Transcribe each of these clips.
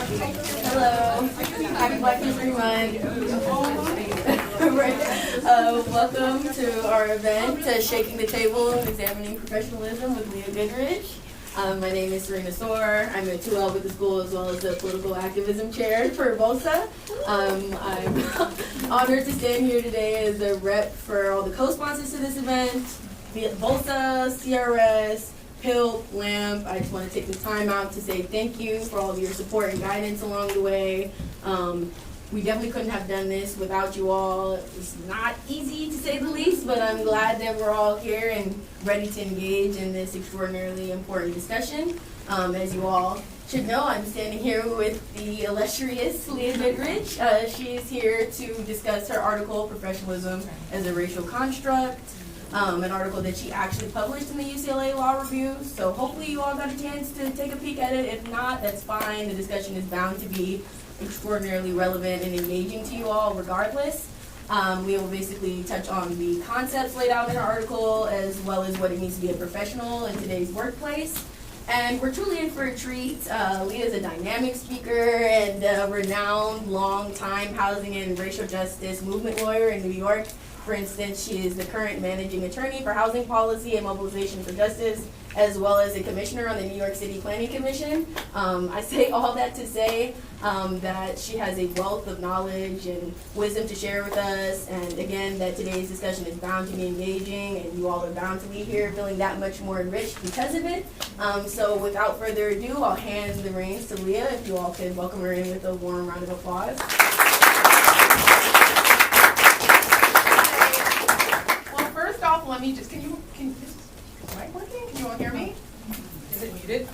Hello. Happy Black History Month. Welcome to our event, Shaking the Table and Examining Professionalism with Leah Goodridge. My name is Serena Soar. I'm a 2L with the school as well as the political activism chair for BLSA. I'm honored to stand here today as a rep for all the co-sponsors to this event, BLSA, CRS, PILP, LAMP. I just want to take the time out to say thank you for all of your support and guidance along the way. We definitely couldn't have done this without you all. It's not easy to say the least, but I'm glad that we're all here and ready to engage in this extraordinarily important discussion. As you all should know, I'm standing here with the illustrious Leah Goodridge. She is here to discuss her article, Professionalism as a Racial Construct, an article that she actually published in the UCLA Law Review. So hopefully you all got a chance to take a peek at it. If not, that's fine. The discussion is bound to be extraordinarily relevant and engaging to you all regardless. We will basically touch on the concepts laid out in our article as well as what it means to be a professional in today's workplace. And we're truly in for a treat. Leah is a dynamic speaker and a renowned long-time housing and racial justice movement lawyer in New York. For instance, she is the current managing attorney for housing policy and mobilization for justice, as well as a commissioner on the New York City Planning Commission. I say all that to say that she has a wealth of knowledge and wisdom to share with us, and again, that today's discussion is bound to be engaging, and you all are bound to leave here feeling that much more enriched because of it. So without further ado, I'll hand the reins to Leah, if you all could welcome her in with a warm round of applause. Let me just, can you, is mic working? Can you all hear me? Is it muted?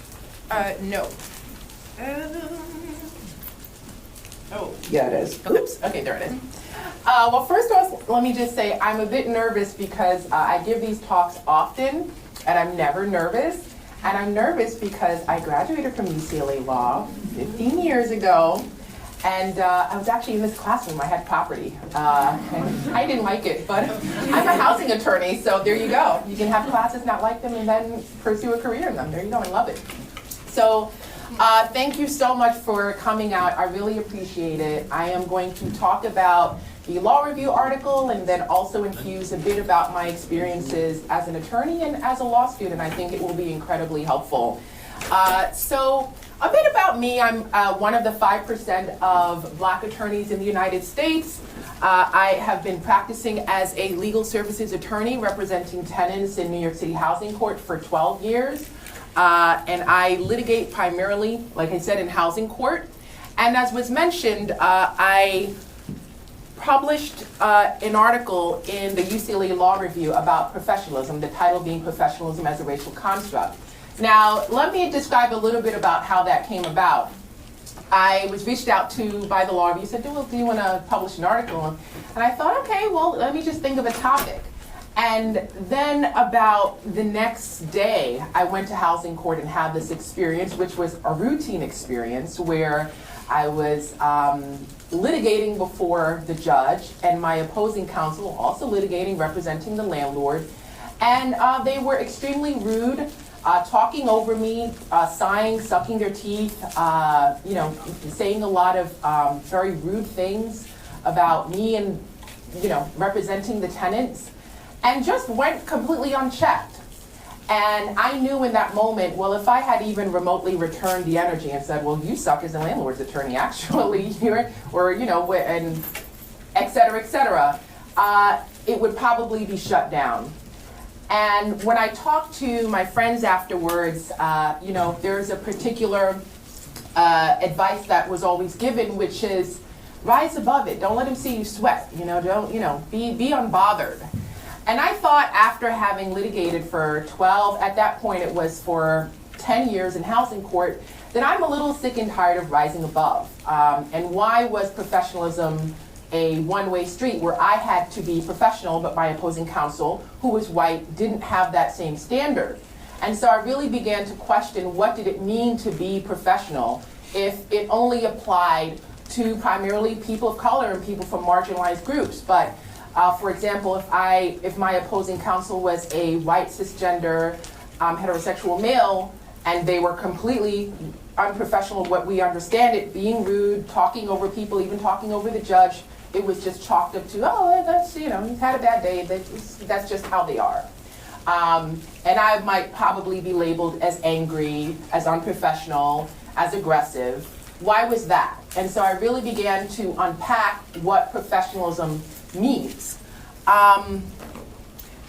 No. Oh. Yeah, it is. Oops, okay, there it is. Well, first off, let me just say I'm a bit nervous because I give these talks often, and I'm never nervous. And I'm nervous because I graduated from UCLA Law 15 years ago. And I was actually in this classroom. I had property, and I didn't like it, but I'm a housing attorney, so there you go. You can have classes, not like them, and then pursue a career in them. There you go, I love it. So thank you so much for coming out. I really appreciate it. I am going to talk about the law review article and then also infuse a bit about my experiences as an attorney and as a law student. I think it will be incredibly helpful. So a bit about me. I'm one of the 5% of Black attorneys in the United States. I have been practicing as a legal services attorney representing tenants in New York City Housing Court for 12 years. And I litigate primarily, like I said, in housing court. And as was mentioned, I published an article in the UCLA Law Review about professionalism, the title being Professionalism as a Racial Construct. Now, let me describe a little bit about how that came about. I was reached out to by the law review, said, well, do you want to publish an article? And I thought, okay, well, let me just think of a topic. And then about the next day, I went to housing court and had this experience, which was a routine experience where I was litigating before the judge and my opposing counsel also litigating, representing the landlord. And they were extremely rude. Talking over me, sighing, sucking their teeth, saying a lot of very rude things about me and, representing the tenants, and just went completely unchecked. And I knew in that moment, well, if I had even remotely returned the energy and said, well, you suck as a landlord's attorney, actually, and et cetera, it would probably be shut down. And when I talk to my friends afterwards, there's a particular advice that was always given, which is rise above it. Don't let him see you sweat. Be unbothered. And I thought after having litigated for 12, at that point it was for 10 years in housing court, that I'm a little sick and tired of rising above. And why was professionalism a one-way street where I had to be professional, but my opposing counsel, who was white, didn't have that same standard? And so I really began to question, what did it mean to be professional if it only applied to primarily people of color and people from marginalized groups? But for example, if my opposing counsel was a white cisgender heterosexual male and they were completely unprofessional, what we understand it, being rude, talking over people, even talking over the judge. It was just chalked up to, oh, that's, you know, he's had a bad day. That's just how they are. And I might probably be labeled as angry, as unprofessional, as aggressive. Why was that? And so I really began to unpack what professionalism means.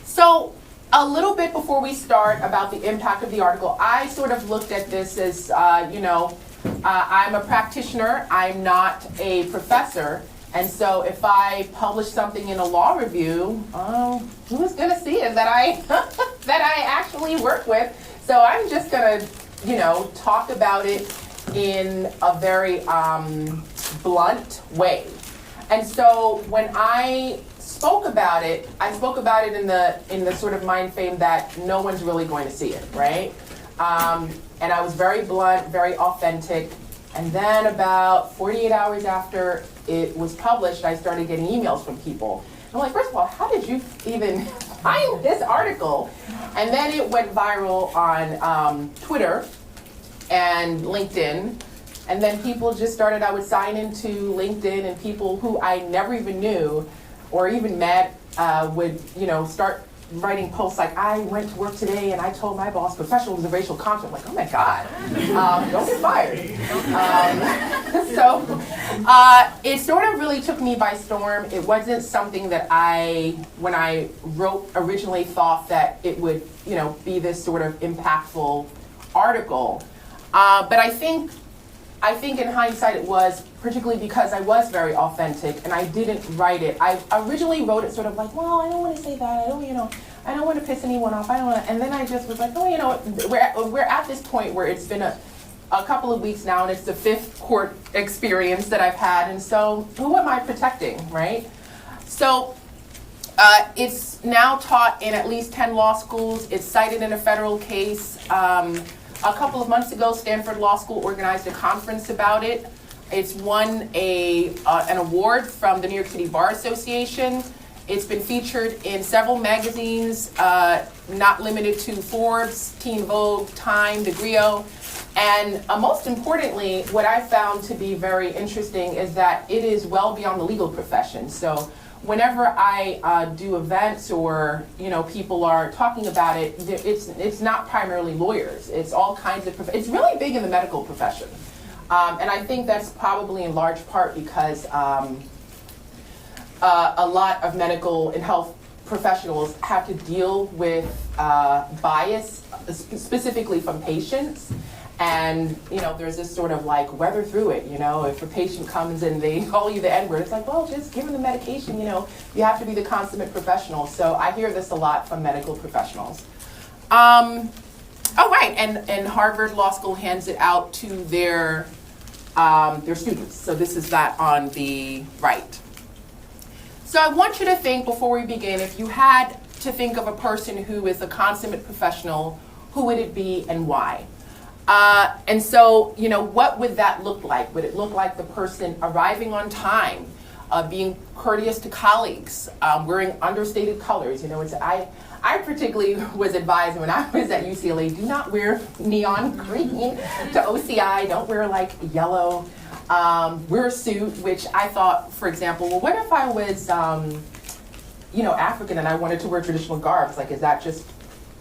So a little bit before we start about the impact of the article, I sort of looked at this as, I'm a practitioner, I'm not a professor, and so if I publish something in a law review, who's gonna see it that I that I actually work with? So I'm just gonna, talk about it in a very blunt way. And so when I spoke about it in the sort of mind frame that no one's really going to see it, right? And I was very blunt, very authentic. And then about 48 hours after it was published, I started getting emails from people. I'm like, first of all, how did you even find this article? And then it went viral on Twitter and LinkedIn. And then people just started, I would sign into LinkedIn, and people who I never even knew or even met would, start writing posts like, I went to work today and I told my boss professionalism is a racial concept. I'm like, oh my God, don't get fired. It sort of really took me by storm. It wasn't something that when I wrote originally, thought that it would, be this sort of impactful article. But I think in hindsight it was, particularly because I was very authentic and I didn't write it. I originally wrote it sort of like, well, I don't want to say that. I don't want to piss anyone off. And then I just was like, we're at this point where it's been a couple of weeks now, and it's the 5th court experience that I've had. And so who am I protecting, right? So it's now taught in at least 10 law schools. It's cited in a federal case. A couple of months ago, Stanford Law School organized a conference about it. It's won an award from the New York City Bar Association. It's been featured in several magazines, not limited to Forbes, Teen Vogue, Time, The Griot. And most importantly, what I found to be very interesting is that it is well beyond the legal profession. So whenever I do events or people are talking about it, it's not primarily lawyers. It's all kinds of it's really big in the medical profession, and I think that's probably in large part because a lot of medical and health professionals have to deal with bias, specifically from patients. And, there's this sort of like weather through it, if a patient comes and they call you the N-word, it's like, well, just give them the medication, you have to be the consummate professional. So I hear this a lot from medical professionals. And Harvard Law School hands it out to their students. So this is that on the right. So I want you to think, before we begin, if you had to think of a person who is a consummate professional, who would it be and why? And so, what would that look like? Would it look like the person arriving on time, being courteous to colleagues, wearing understated colors? I particularly was advised when I was at UCLA, do not wear neon green to OCI, don't wear like yellow, wear a suit, which I thought, for example, well, what if I was, African and I wanted to wear traditional garbs? Like, is that just,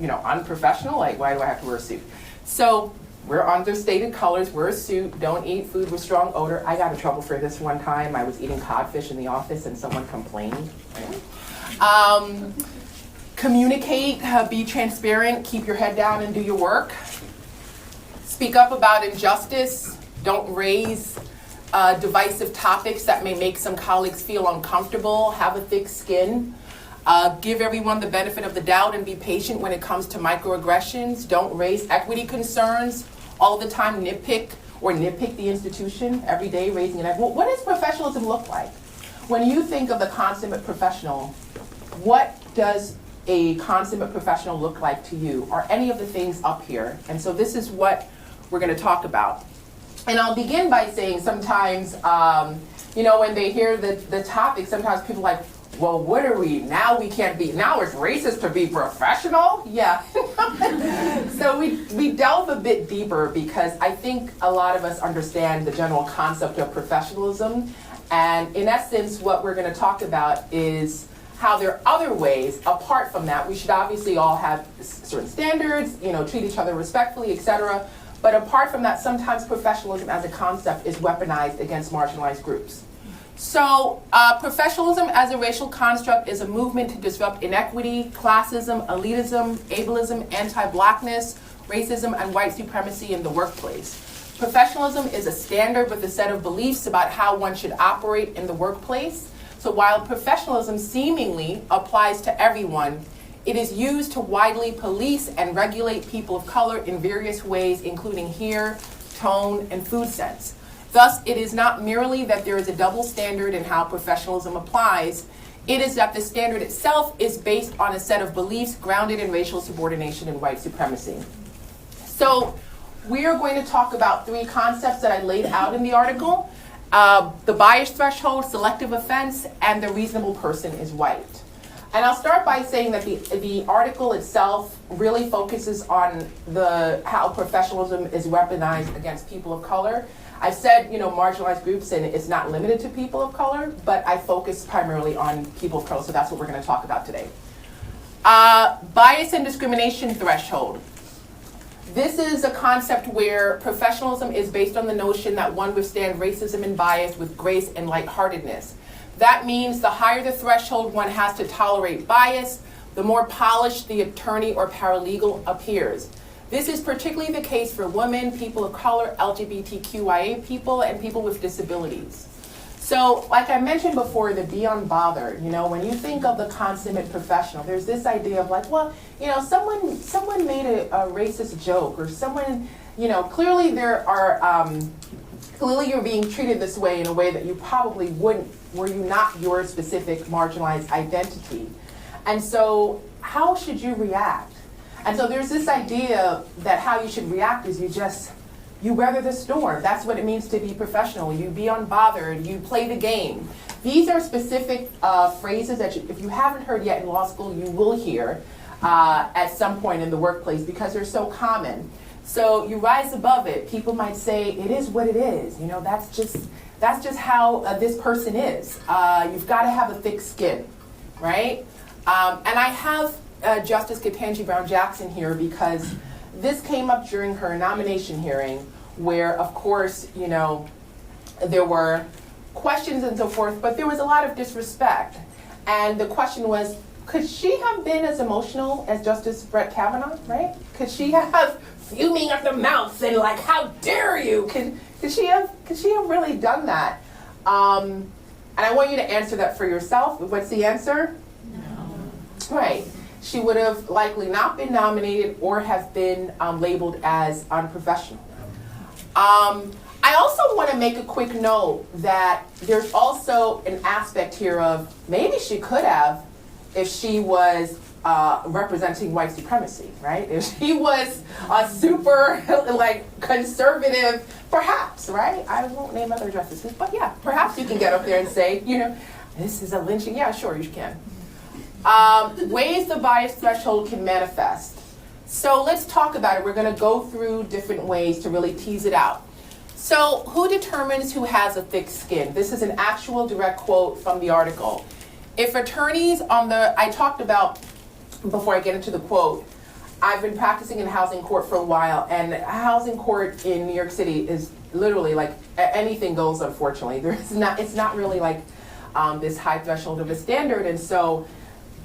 unprofessional? Like, why do I have to wear a suit? So, wear understated colors, wear a suit, don't eat food with strong odor. I got in trouble for this one time. I was eating codfish in the office and someone complained. Communicate, be transparent, keep your head down and do your work. Speak up about injustice. Don't raise divisive topics that may make some colleagues feel uncomfortable. Have a thick skin. Give everyone the benefit of the doubt and be patient when it comes to microaggressions. Don't raise equity concerns. All the time nitpick the institution every day, raising an equity. What does professionalism look like? When you think of the consummate professional, what does a consummate professional look like to you? Are any of the things up here? And so this is what we're going to talk about. And I'll begin by saying sometimes, when they hear the topic, sometimes people are like, well, what are we? Now we can't be, now it's racist to be professional? Yeah. So we delve a bit deeper because I think a lot of us understand the general concept of professionalism. And in essence, what we're going to talk about is how there are other ways apart from that. We should obviously all have certain standards, treat each other respectfully, etc. But apart from that, sometimes professionalism as a concept is weaponized against marginalized groups. So professionalism as a racial construct is a movement to disrupt inequity, classism, elitism, ableism, anti-blackness, racism, and white supremacy in the workplace. Professionalism is a standard with a set of beliefs about how one should operate in the workplace. So while professionalism seemingly applies to everyone, it is used to widely police and regulate people of color in various ways, including hear, tone, and food sense. Thus, it is not merely that there is a double standard in how professionalism applies, it is that the standard itself is based on a set of beliefs grounded in racial subordination and white supremacy. So we are going to talk about three concepts that I laid out in the article. The bias threshold, selective offense, and the reasonable person is white. And I'll start by saying that the article itself really focuses on how professionalism is weaponized against people of color. I've said, marginalized groups, and it's not limited to people of color, but I focus primarily on people of color, so that's what we're going to talk about today. Bias and discrimination threshold. This is a concept where professionalism is based on the notion that one withstands racism and bias with grace and lightheartedness. That means the higher the threshold one has to tolerate bias, the more polished the attorney or paralegal appears. This is particularly the case for women, people of color, LGBTQIA people, and people with disabilities. So, like I mentioned before, the be unbothered, when you think of the consummate professional, there's this idea of like, well, someone made a racist joke, or someone, clearly clearly you're being treated this way in a way that you probably wouldn't were you not your specific marginalized identity. And so, how should you react? And so there's this idea that how you should react is you weather the storm. That's what it means to be professional. You be unbothered, you play the game. These are specific phrases that if you haven't heard yet in law school, you will hear at some point in the workplace because they're so common. So you rise above it. People might say, it is what it is. That's just how this person is. You've got to have a thick skin, right? And I have Justice Ketanji Brown Jackson here because this came up during her nomination hearing where, of course, there were questions and so forth, but there was a lot of disrespect. And the question was, could she have been as emotional as Justice Brett Kavanaugh, right? Could she have fuming at the mouth and like, how dare you? Could she have really done that? And I want you to answer that for yourself. What's the answer? No. Right. She would have likely not been nominated or have been labeled as unprofessional. I also want to make a quick note that there's also an aspect here of maybe she could have if she was representing white supremacy, right? If she was a super conservative, perhaps, right? I won't name other justices, but yeah, perhaps you can get up there and say, this is a lynching. Yeah, sure, you can. Ways the bias threshold can manifest. So let's talk about it. We're going to go through different ways to really tease it out. So who determines who has a thick skin? This is an actual direct quote from the article. If attorneys I talked about, before I get into the quote, I've been practicing in housing court for a while, and housing court in New York City is literally like anything goes, unfortunately. It's not really like this high threshold of a standard, and so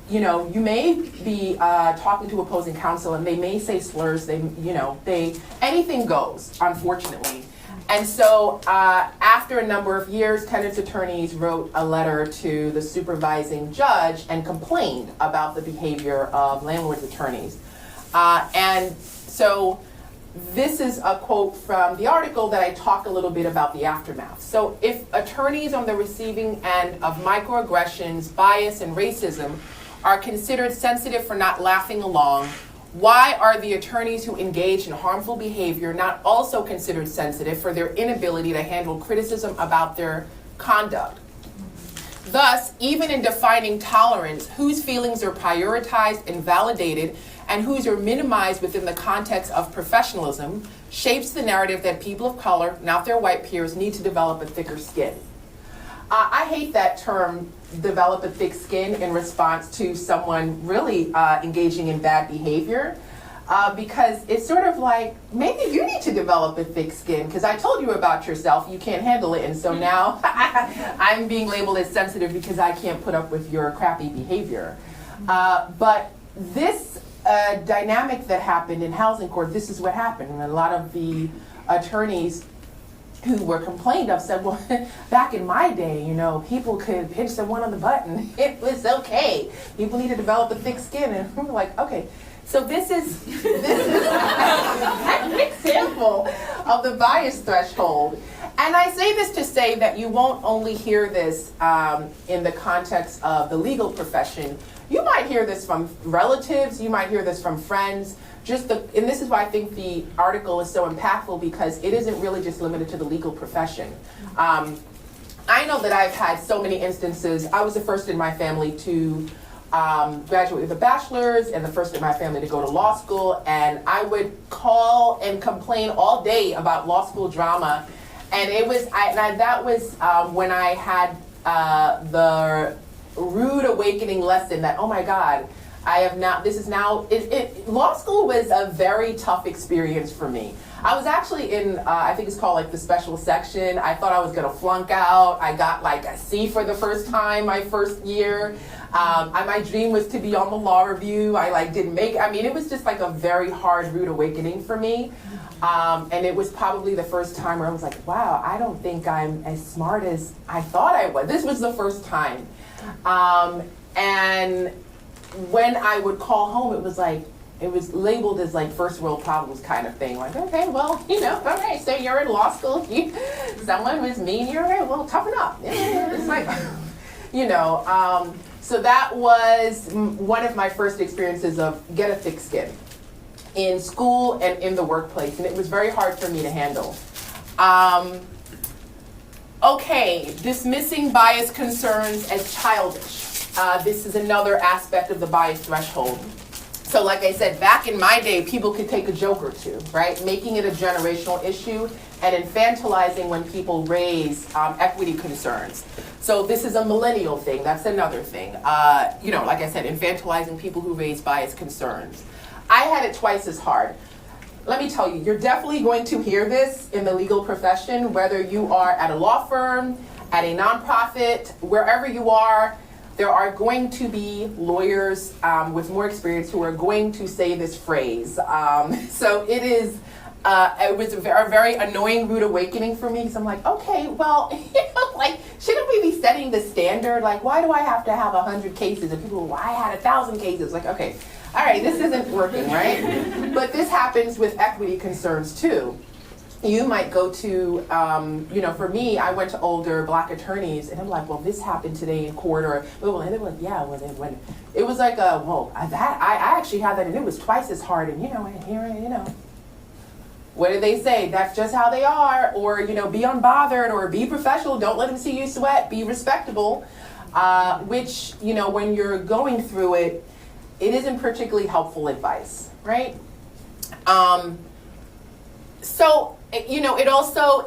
you may be talking to opposing counsel and they may say slurs, anything goes, unfortunately. And so after a number of years, tenants attorneys wrote a letter to the supervising judge and complained about the behavior of landlord's attorneys. And so this is a quote from the article that I talk a little bit about the aftermath. So if attorneys on the receiving end of microaggressions, bias, and racism are considered sensitive for not laughing along, why are the attorneys who engage in harmful behavior not also considered sensitive for their inability to handle criticism about their conduct? Thus, even in defining tolerance, whose feelings are prioritized and validated and whose are minimized within the context of professionalism shapes the narrative that people of color, not their white peers, need to develop a thicker skin. I hate that term, develop a thick skin, in response to someone really engaging in bad behavior. Because it's sort of like, maybe you need to develop a thick skin because I told you about yourself, you can't handle it, and so now I'm being labeled as sensitive because I can't put up with your crappy behavior. But this dynamic that happened in housing court, this is what happened. And a lot of the attorneys who were complained of said, well, back in my day, you know, people could pinch someone on the butt and it was okay. People need to develop a thick skin. And we're like, okay. So this is an example of the bias threshold. And I say this to say that you won't only hear this in the context of the legal profession. You might hear this from relatives, you might hear this from friends. And this is why I think the article is so impactful, because it isn't really just limited to the legal profession. I know that I've had so many instances. I was the first in my family to graduate with a bachelor's and the first in my family to go to law school, and I would call and complain all day about law school drama, and it was that was when I had the rude awakening lesson that, oh my God, I have now, this is now, law school was a very tough experience for me. I was actually in, I think it's called like the special section. I thought I was gonna flunk out. I got like a C for the first time my first year. My dream was to be on the law review. I like didn't make, I mean, it was just like a very hard, rude awakening for me. And it was probably the first time where I was like, wow, I don't think I'm as smart as I thought I was. This was the first time. And when I would call home, it was like, it was labeled as like first world problems kind of thing. Like, okay, well, you know, all right, so you're in law school, someone was mean, you're all right, well, toughen up. It's like, you know, so that was one of my first experiences of get a thick skin in school and in the workplace, and it was very hard for me to handle. Okay, dismissing bias concerns as childish. This is another aspect of the bias threshold. So like I said, back in my day, people could take a joke or two, right? Making it a generational issue and infantilizing when people raise equity concerns. So this is a millennial thing, that's another thing. You know, like I said, infantilizing people who raise bias concerns. I had it twice as hard. Let me tell you, you're definitely going to hear this in the legal profession, whether you are at a law firm, at a nonprofit, wherever you are. There are going to be lawyers with more experience who are going to say this phrase. So it was a very annoying rude awakening for me, because I'm like, okay, well, you know, like, shouldn't we be setting the standard? Like, why do I have to have 100 cases? And people, well, I had 1,000 cases. Like, okay, all right, this isn't working, right? But this happens with equity concerns too. You might go to, you know, for me, I went to older Black attorneys, and I'm like, well, this happened today in court, or, and they were like, yeah, when it was like, well, I actually had that, and it was twice as hard, and, you know, and here, you know, what do they say? That's just how they are, or, you know, be unbothered, or be professional, don't let them see you sweat, be respectable, which, you know, when you're going through it, it isn't particularly helpful advice, right? So, you know,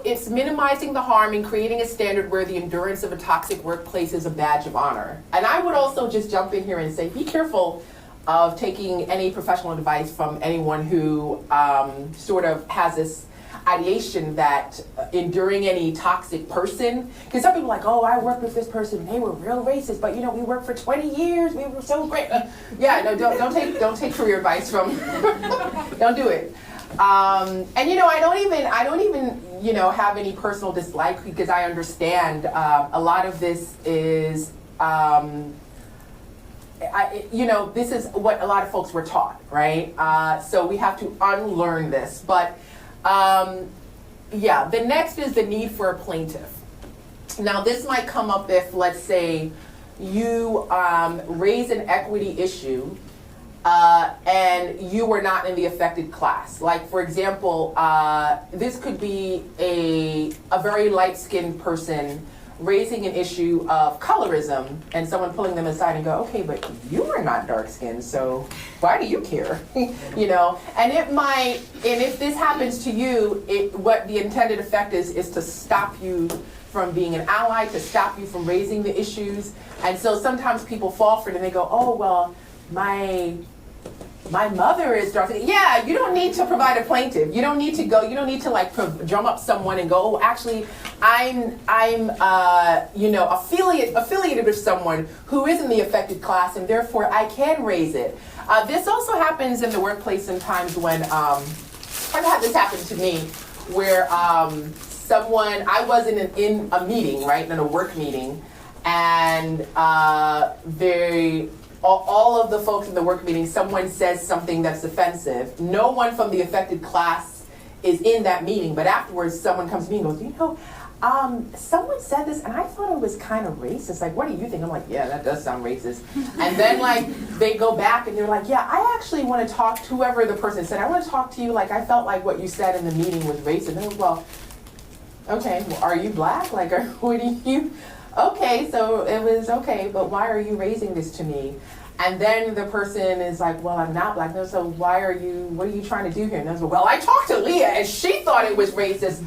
it's minimizing the harm and creating a standard where the endurance of a toxic workplace is a badge of honor. And I would also just jump in here and say, be careful of taking any professional advice from anyone who sort of has this ideation that enduring any toxic person, because some people are like, oh, I worked with this person, they were real racist, but, you know, we worked for 20 years, we were so great. Yeah, no, don't take career advice from, don't do it. And you know, I don't even, you know, have any personal dislike, because I understand a lot of this is, you know, this is what a lot of folks were taught, right? So we have to unlearn this. But yeah, the next is the need for a plaintiff. Now, this might come up if, let's say, you raise an equity issue and you were not in the affected class. Like, for example, this could be a very light-skinned person raising an issue of colorism and someone pulling them aside and go, okay, but you are not dark skinned, so why do you care? You know, and if this happens to you, what the intended effect is to stop you from being an ally, to stop you from raising the issues. And so sometimes people fall for it and they go, oh, well, my mother is dark skinned. Yeah, you don't need to provide a plaintiff. You don't need to like drum up someone and go, oh, actually, I'm affiliated with someone who is in the affected class, and therefore I can raise it. This also happens in the workplace sometimes when, I've had this happen to me, where I was in a meeting, right, in a work meeting, and all of the folks in the work meeting, someone says something that's offensive. No one from the affected class is in that meeting, but afterwards someone comes to me and goes, you know, someone said this and I thought it was kind of racist. Like, what do you think? I'm like, yeah, that does sound racist. And then like they go back and they're like, yeah, I actually want to talk to whoever the person said. I want to talk to you. Like, I felt like what you said in the meeting was racist. And I was, well, okay, well, are you black? Like, what do you? Okay, so it was okay, but why are you raising this to me? And then the person is like, well, I'm not black. No, so what are you trying to do here? And I was like, well, I talked to Leah and she thought it was racist.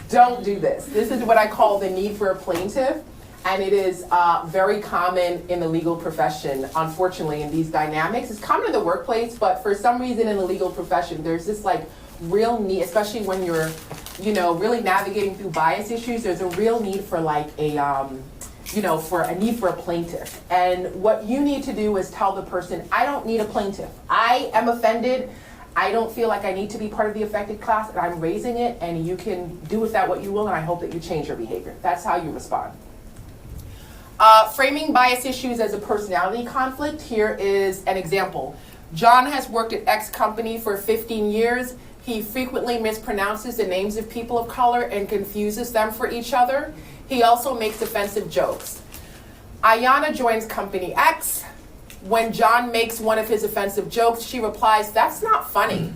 Don't do this. This is what I call the need for a plaintiff. And it is very common in the legal profession, unfortunately, in these dynamics. It's common in the workplace, but for some reason in the legal profession, there's this like real need, especially when you're, really navigating through bias issues, there's a real need for like for a need for a plaintiff. And what you need to do is tell the person, I don't need a plaintiff. I am offended. I don't feel like I need to be part of the affected class, and I'm raising it, and you can do with that what you will, and I hope that you change your behavior. That's how you respond. Framing bias issues as a personality conflict. Here is an example. John has worked at X company for 15 years. He frequently mispronounces the names of people of color and confuses them for each other. He also makes offensive jokes. Ayana joins company X. When John makes one of his offensive jokes, she replies, that's not funny.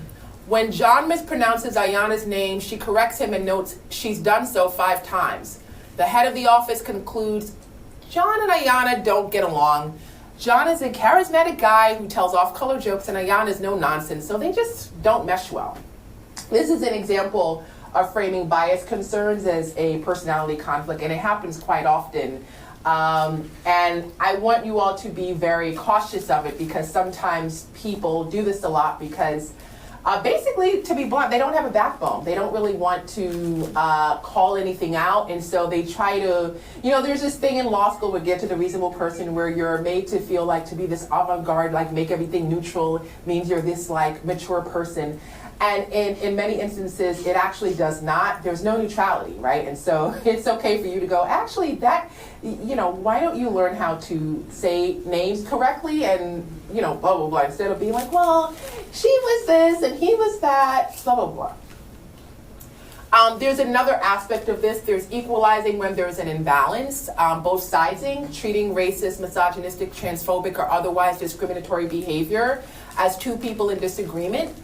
When John mispronounces Ayana's name, she corrects him and notes she's done so 5 times. The head of the office concludes, John and Ayana don't get along. John is a charismatic guy who tells off-color jokes, and Ayana is no nonsense, so they just don't mesh well. This is an example of framing bias concerns as a personality conflict, and it happens quite often. And I want you all to be very cautious of it, because sometimes people do this a lot because basically, to be blunt, they don't have a backbone. They don't really want to call anything out, and so they try to, there's this thing in law school, we get to the reasonable person, where you're made to feel like to be this avant-garde, like make everything neutral, means you're this like mature person. And in many instances, it actually does not. There's no neutrality, right? And so it's okay for you to go, actually, why don't you learn how to say names correctly and, blah, blah, blah, instead of being like, well, she was this and he was that, blah, blah, blah. There's another aspect of this. There's equalizing when there's an imbalance, both sidesing, treating racist, misogynistic, transphobic, or otherwise discriminatory behavior as two people in disagreement.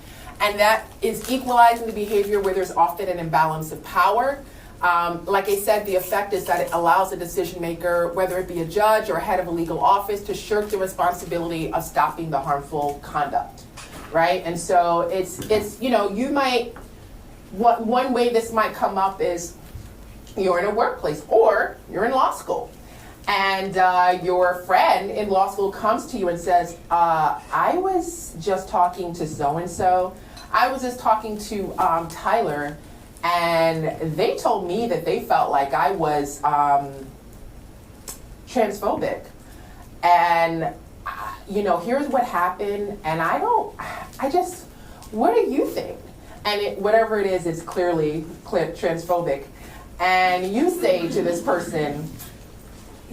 And that is equalizing the behavior where there's often an imbalance of power. Like I said, the effect is that it allows a decision maker, whether it be a judge or head of a legal office, to shirk the responsibility of stopping the harmful conduct, right? And so it's you might, one way this might come up is you're in a workplace or you're in law school. And your friend in law school comes to you and says, I was just talking to so-and-so. I was just talking to Tyler, and they told me that they felt like I was transphobic. And, here's what happened, and what do you think? And whatever it is, it's clearly transphobic. And you say to this person,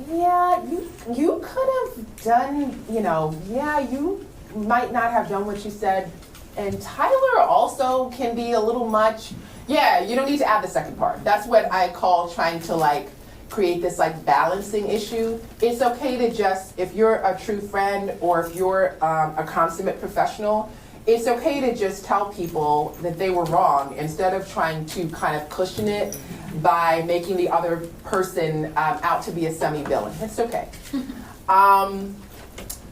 yeah, you could have done, you might not have done what you said. And Tyler also can be a little much. Yeah, you don't need to add the second part. That's what I call trying to create this balancing issue. It's okay to just, if you're a true friend or if you're a consummate professional, it's okay to just tell people that they were wrong instead of trying to kind of cushion it by making the other person out to be a semi-villain. It's okay.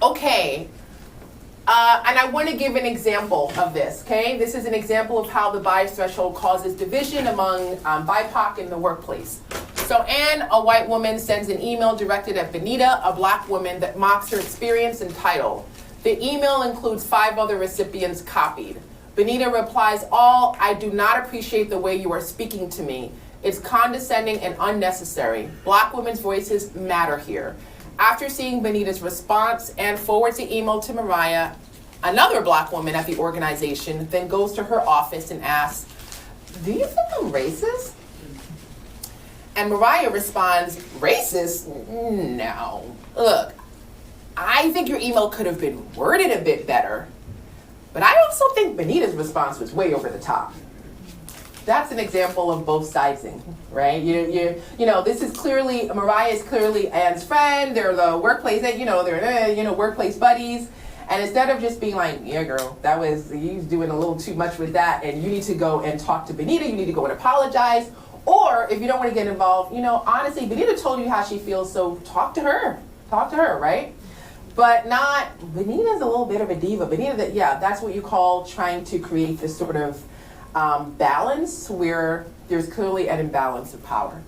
Okay. And I want to give an example of this, okay? This is an example of how the bias threshold causes division among BIPOC in the workplace. So Anne, a white woman, sends an email directed at Benita, a black woman, that mocks her experience and title. The email includes 5 other recipients copied. Benita replies, I do not appreciate the way you are speaking to me. It's condescending and unnecessary. Black women's voices matter here. After seeing Benita's response, Anne forwards the email to Mariah, another black woman at the organization, then goes to her office and asks, do you think I'm racist? And Mariah responds, racist? No. Look, I think your email could have been worded a bit better, but I also think Benita's response was way over the top. That's an example of both sidesing, right? You know, this is clearly, Mariah is clearly Anne's friend. They're the workplace, they're workplace buddies. And instead of just being like, yeah, girl, you doing a little too much with that, and you need to go and talk to Benita, you need to go and apologize. Or if you don't want to get involved, honestly, Benita told you how she feels, so talk to her, right? But Benita's a little bit of a diva. Benita, that's what you call trying to create this sort of balance where there's clearly an imbalance of power.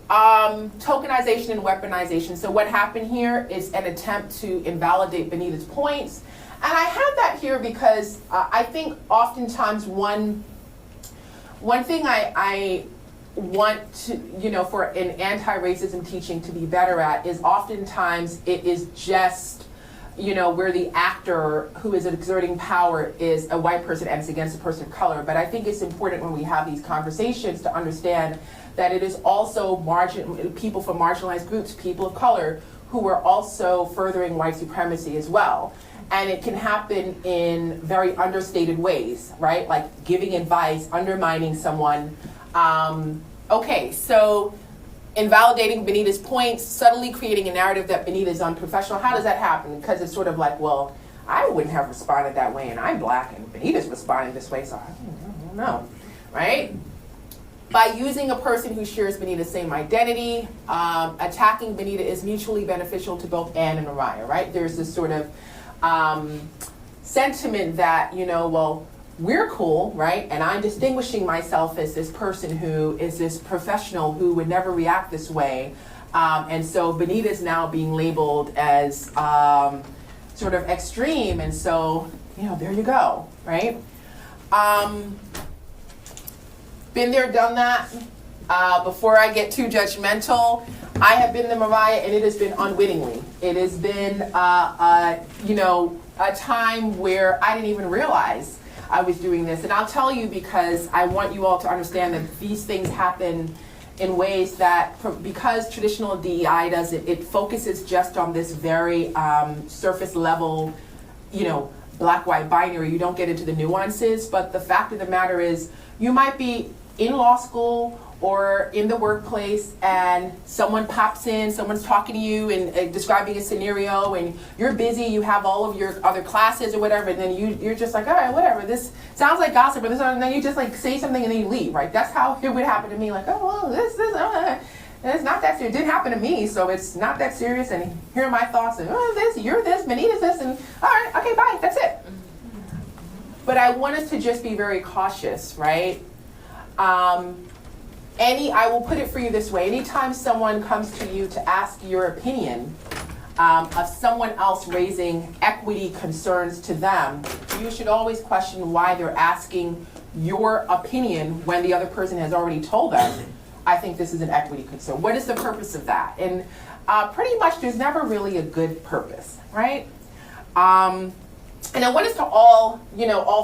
Tokenization and weaponization. So what happened here is an attempt to invalidate Benita's points. And I have that here because I think oftentimes one thing I want to, for an anti-racism teaching to be better at is oftentimes it is just where the actor who is exerting power is a white person and it's against a person of color. But I think it's important when we have these conversations to understand that it is also people from marginalized groups, people of color, who are also furthering white supremacy as well. And it can happen in very understated ways, right? Like giving advice, undermining someone. Okay, so invalidating Benita's points, subtly creating a narrative that Benita is unprofessional. How does that happen? Because it's sort of like, well, I wouldn't have responded that way, and I'm black, and Benita's responding this way, so I don't know, right? By using a person who shares Benita's same identity, attacking Benita is mutually beneficial to both Anne and Mariah, right? There's this sort of sentiment that, well, we're cool, right? And I'm distinguishing myself as this person who is this professional who would never react this way. And so Benita is now being labeled as sort of extreme. And so, there you go, right? Been there, done that. Before I get too judgmental, I have been the Mariah, and it has been unwittingly. It has been, a time where I didn't even realize I was doing this. And I'll tell you because I want you all to understand that these things happen in ways that, because traditional DEI does it, it focuses just on this very surface level, black-white binary. You don't get into the nuances, but the fact of the matter is you might be in law school or in the workplace and someone pops in, someone's talking to you and describing a scenario, and you're busy, you have all of your other classes or whatever, and then you're just like, all right, whatever, this sounds like gossip, or this, and then you just like say something and then you leave, right? That's how it would happen to me, like, oh, well, this, it's not that serious. It didn't happen to me, so it's not that serious, and here are my thoughts, and you're this, Benita's this, and all right, okay, bye, that's it. But I want us to just be very cautious, right? I will put it for you this way. Anytime someone comes to you to ask your opinion of someone else raising equity concerns to them, you should always question why they're asking your opinion when the other person has already told them, I think this is an equity concern. What is the purpose of that? And pretty much there's never really a good purpose, right? And I want us to all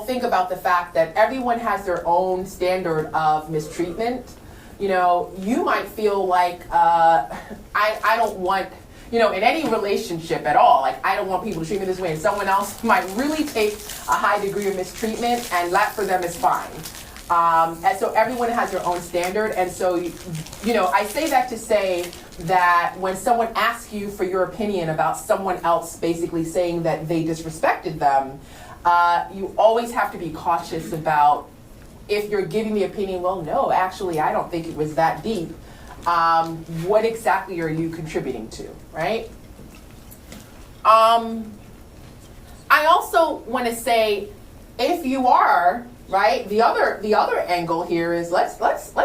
think about the fact that everyone has their own standard of mistreatment. You might feel like I don't want, in any relationship at all, like I don't want people to treat me this way, and someone else might really take a high degree of mistreatment, and that for them is fine. And so everyone has their own standard, and so, I say that to say that when someone asks you for your opinion about someone else basically saying that they disrespected them, You always have to be cautious about if you're giving the opinion, well, no, actually, I don't think it was that deep. What exactly are you contributing to, right? I also want to say, if you are, right, the other angle here is let's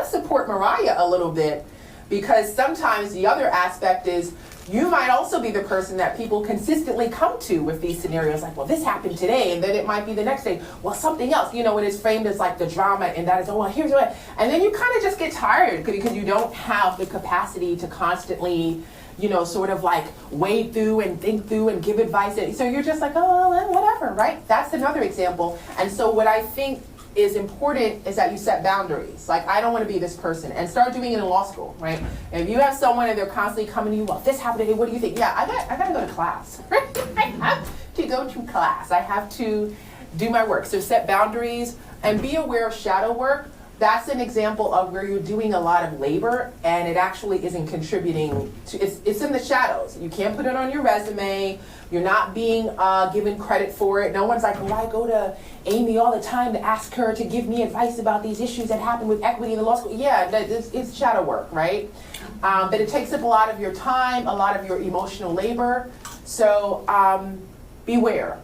support Mariah a little bit, because sometimes the other aspect is you might also be the person that people consistently come to with these scenarios, like, well, this happened today, and then it might be the next day, well, something else, you know, it is framed as like the drama, and that is, oh, well, here's what, and then you kind of just get tired because you don't have the capacity to constantly, you know, sort of like wade through and think through and give advice. So you're just like, oh, well, whatever, right? That's another example. And so what I think is important is that you set boundaries. Like, I don't want to be this person, and start doing it in law school, right? If you have someone and they're constantly coming to you, well, this happened today, what do you think? Yeah, I got to go to class, right? I have to go to class. I have to do my work. So set boundaries and be aware of shadow work. That's an example of where you're doing a lot of labor and it actually isn't contributing to, it's in the shadows. You can't put it on your resume. You're not being given credit for it. No one's like, well, I go to Amy all the time to ask her to give me advice about these issues that happen with equity in the law school. Yeah, it's shadow work, right? But it takes up a lot of your time, a lot of your emotional labor. So beware.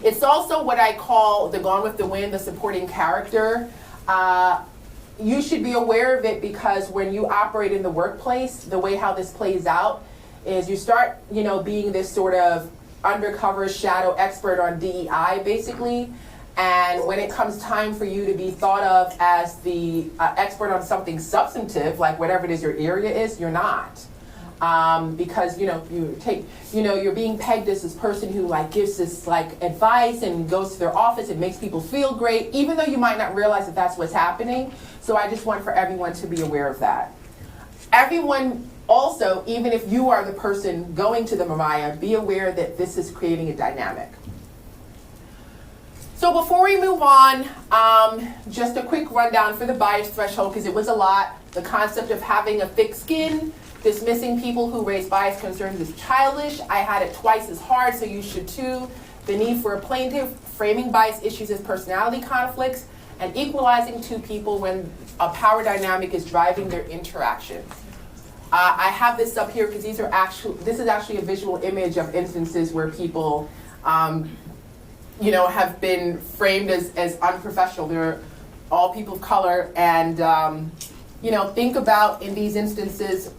It's also what I call the Gone with the Wind, the supporting character. You should be aware of it, because when you operate in the workplace, the way how this plays out is you start, you know, being this sort of undercover shadow expert on DEI, basically. And when it comes time for you to be thought of as the expert on something substantive, like whatever it is your area is, you're not. Because, you know, you're being pegged as this person who like gives this like advice and goes to their office and makes people feel great, even though you might not realize that that's what's happening. So I just want for everyone to be aware of that. Everyone also, even if you are the person going to the Mariah, be aware that this is creating a dynamic. So before we move on, just a quick rundown for the bias threshold, because it was a lot. The concept of having a thick skin, dismissing people who raise bias concerns is childish. I had it twice as hard, so you should too. The need for a plaintiff, framing bias issues as personality conflicts, and equalizing two people when a power dynamic is driving their interactions. I have this up here because this is actually a visual image of instances where people, you know, have been framed as unprofessional. They're all people of color, and you know, think about in these instances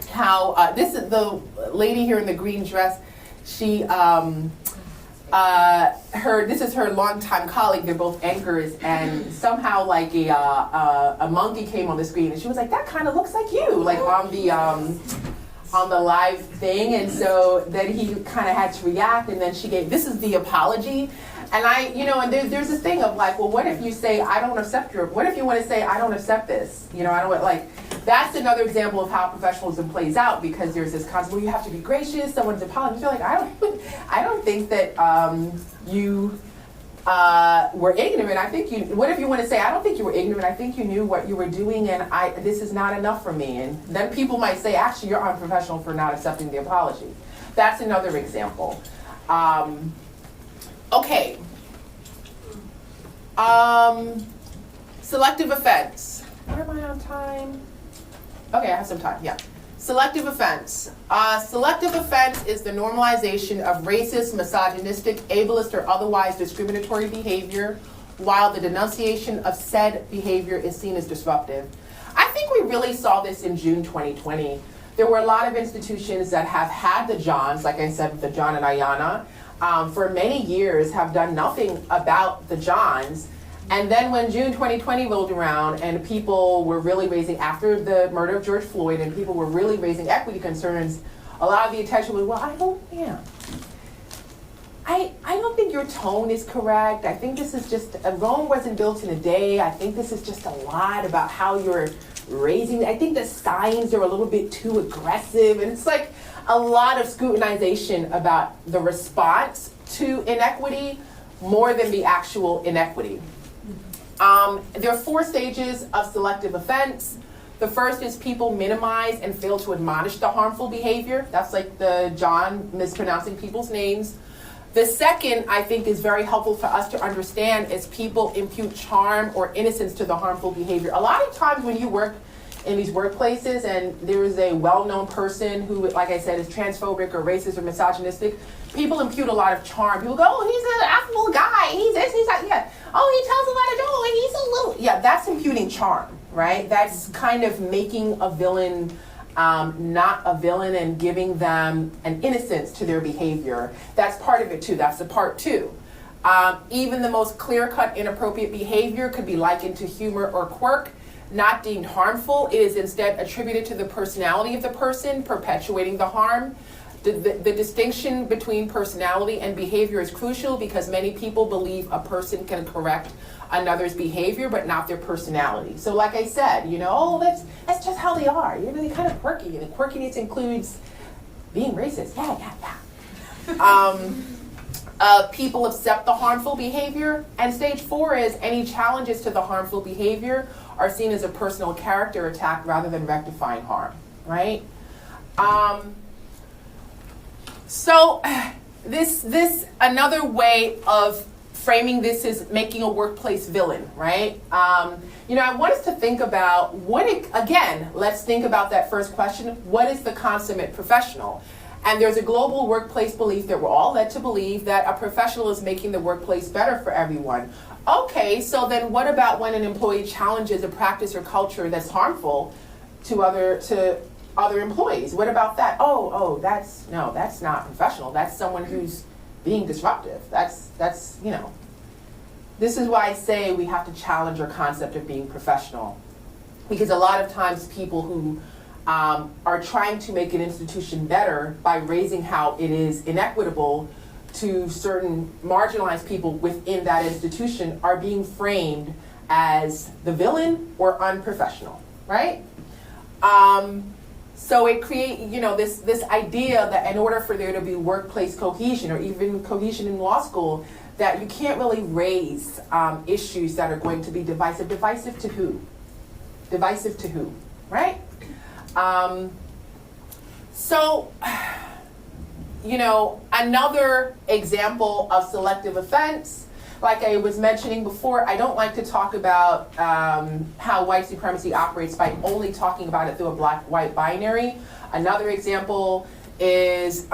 how this is the lady here in the green dress. She, this is her longtime colleague. They're both anchors, and somehow like a monkey came on the screen, and she was like, "That kind of looks like you," like on the live thing. And so then he kind of had to react, and then she gave. This is the apology, and you know, and there's this thing of like, well, what if you say I don't accept what if you want to say I don't accept this? You know, I don't like. That's another example of how professionalism plays out, because there's this concept where you have to be gracious, someone's apologizing. You're like, I don't think that you were ignorant. I think you, what if you want to say, I don't think you were ignorant, I think you knew what you were doing, and this is not enough for me. And then people might say, actually, you're unprofessional for not accepting the apology. That's another example. Okay. Selective offense. Where am I on time? Okay, I have some time, yeah. Selective offense. Selective offense is the normalization of racist, misogynistic, ableist, or otherwise discriminatory behavior, while the denunciation of said behavior is seen as disruptive. I think we really saw this in June 2020. There were a lot of institutions that have had the Johns, like I said, the John and Ayanna, for many years have done nothing about the Johns. And then when June 2020 rolled around and people were really raising, after the murder of George Floyd, and people were really raising equity concerns, a lot of the attention was, well, I don't think your tone is correct. I think this is just, Rome wasn't built in a day. I think this is just a lot about how you're raising. I think the signs are a little bit too aggressive. And it's like a lot of scrutinization about the response to inequity more than the actual inequity. There are 4 stages of selective offense. The first is people minimize and fail to admonish the harmful behavior. That's like the John mispronouncing people's names. The second, I think, is very helpful for us to understand is people impute charm or innocence to the harmful behavior. A lot of times when you work in these workplaces and there is a well-known person who, like I said, is transphobic or racist or misogynistic, people impute a lot of charm. People go, oh, he's an affable guy, he's this, he's that, yeah. Oh, he tells a lot of jokes, and he's a little, yeah, that's imputing charm, right? That's kind of making a villain not a villain and giving them an innocence to their behavior. That's part of it too, that's the part two. Even the most clear-cut inappropriate behavior could be likened to humor or quirk, not deemed harmful. It is instead attributed to the personality of the person perpetuating the harm. The distinction between personality and behavior is crucial because many people believe a person can correct another's behavior but not their personality. So like I said, you know, oh, that's just how they are. You know, they're kind of quirky, and the quirkiness includes being racist. People accept the harmful behavior, and stage 4 is any challenges to the harmful behavior are seen as a personal character attack rather than rectifying harm, right? So this another way of framing this is making a workplace villain, right? You know, I want us to think about let's think about that first question. What is the consummate professional? And there's a global workplace belief that we're all led to believe that a professional is making the workplace better for everyone. Okay, so then what about when an employee challenges a practice or culture that's harmful to other employees? What about that? That's not professional. That's someone who's being disruptive. That's you know. This is why I say we have to challenge our concept of being professional, because a lot of times people who are trying to make an institution better by raising how it is inequitable to certain marginalized people within that institution are being framed as the villain or unprofessional, right? So it creates, you know, this idea that in order for there to be workplace cohesion or even cohesion in law school, that you can't really raise issues that are going to be divisive. Divisive to who? Divisive to who, right? So, you know, another example of selective offense, like I was mentioning before, I don't like to talk about how white supremacy operates by only talking about it through a black-white binary. Another example is,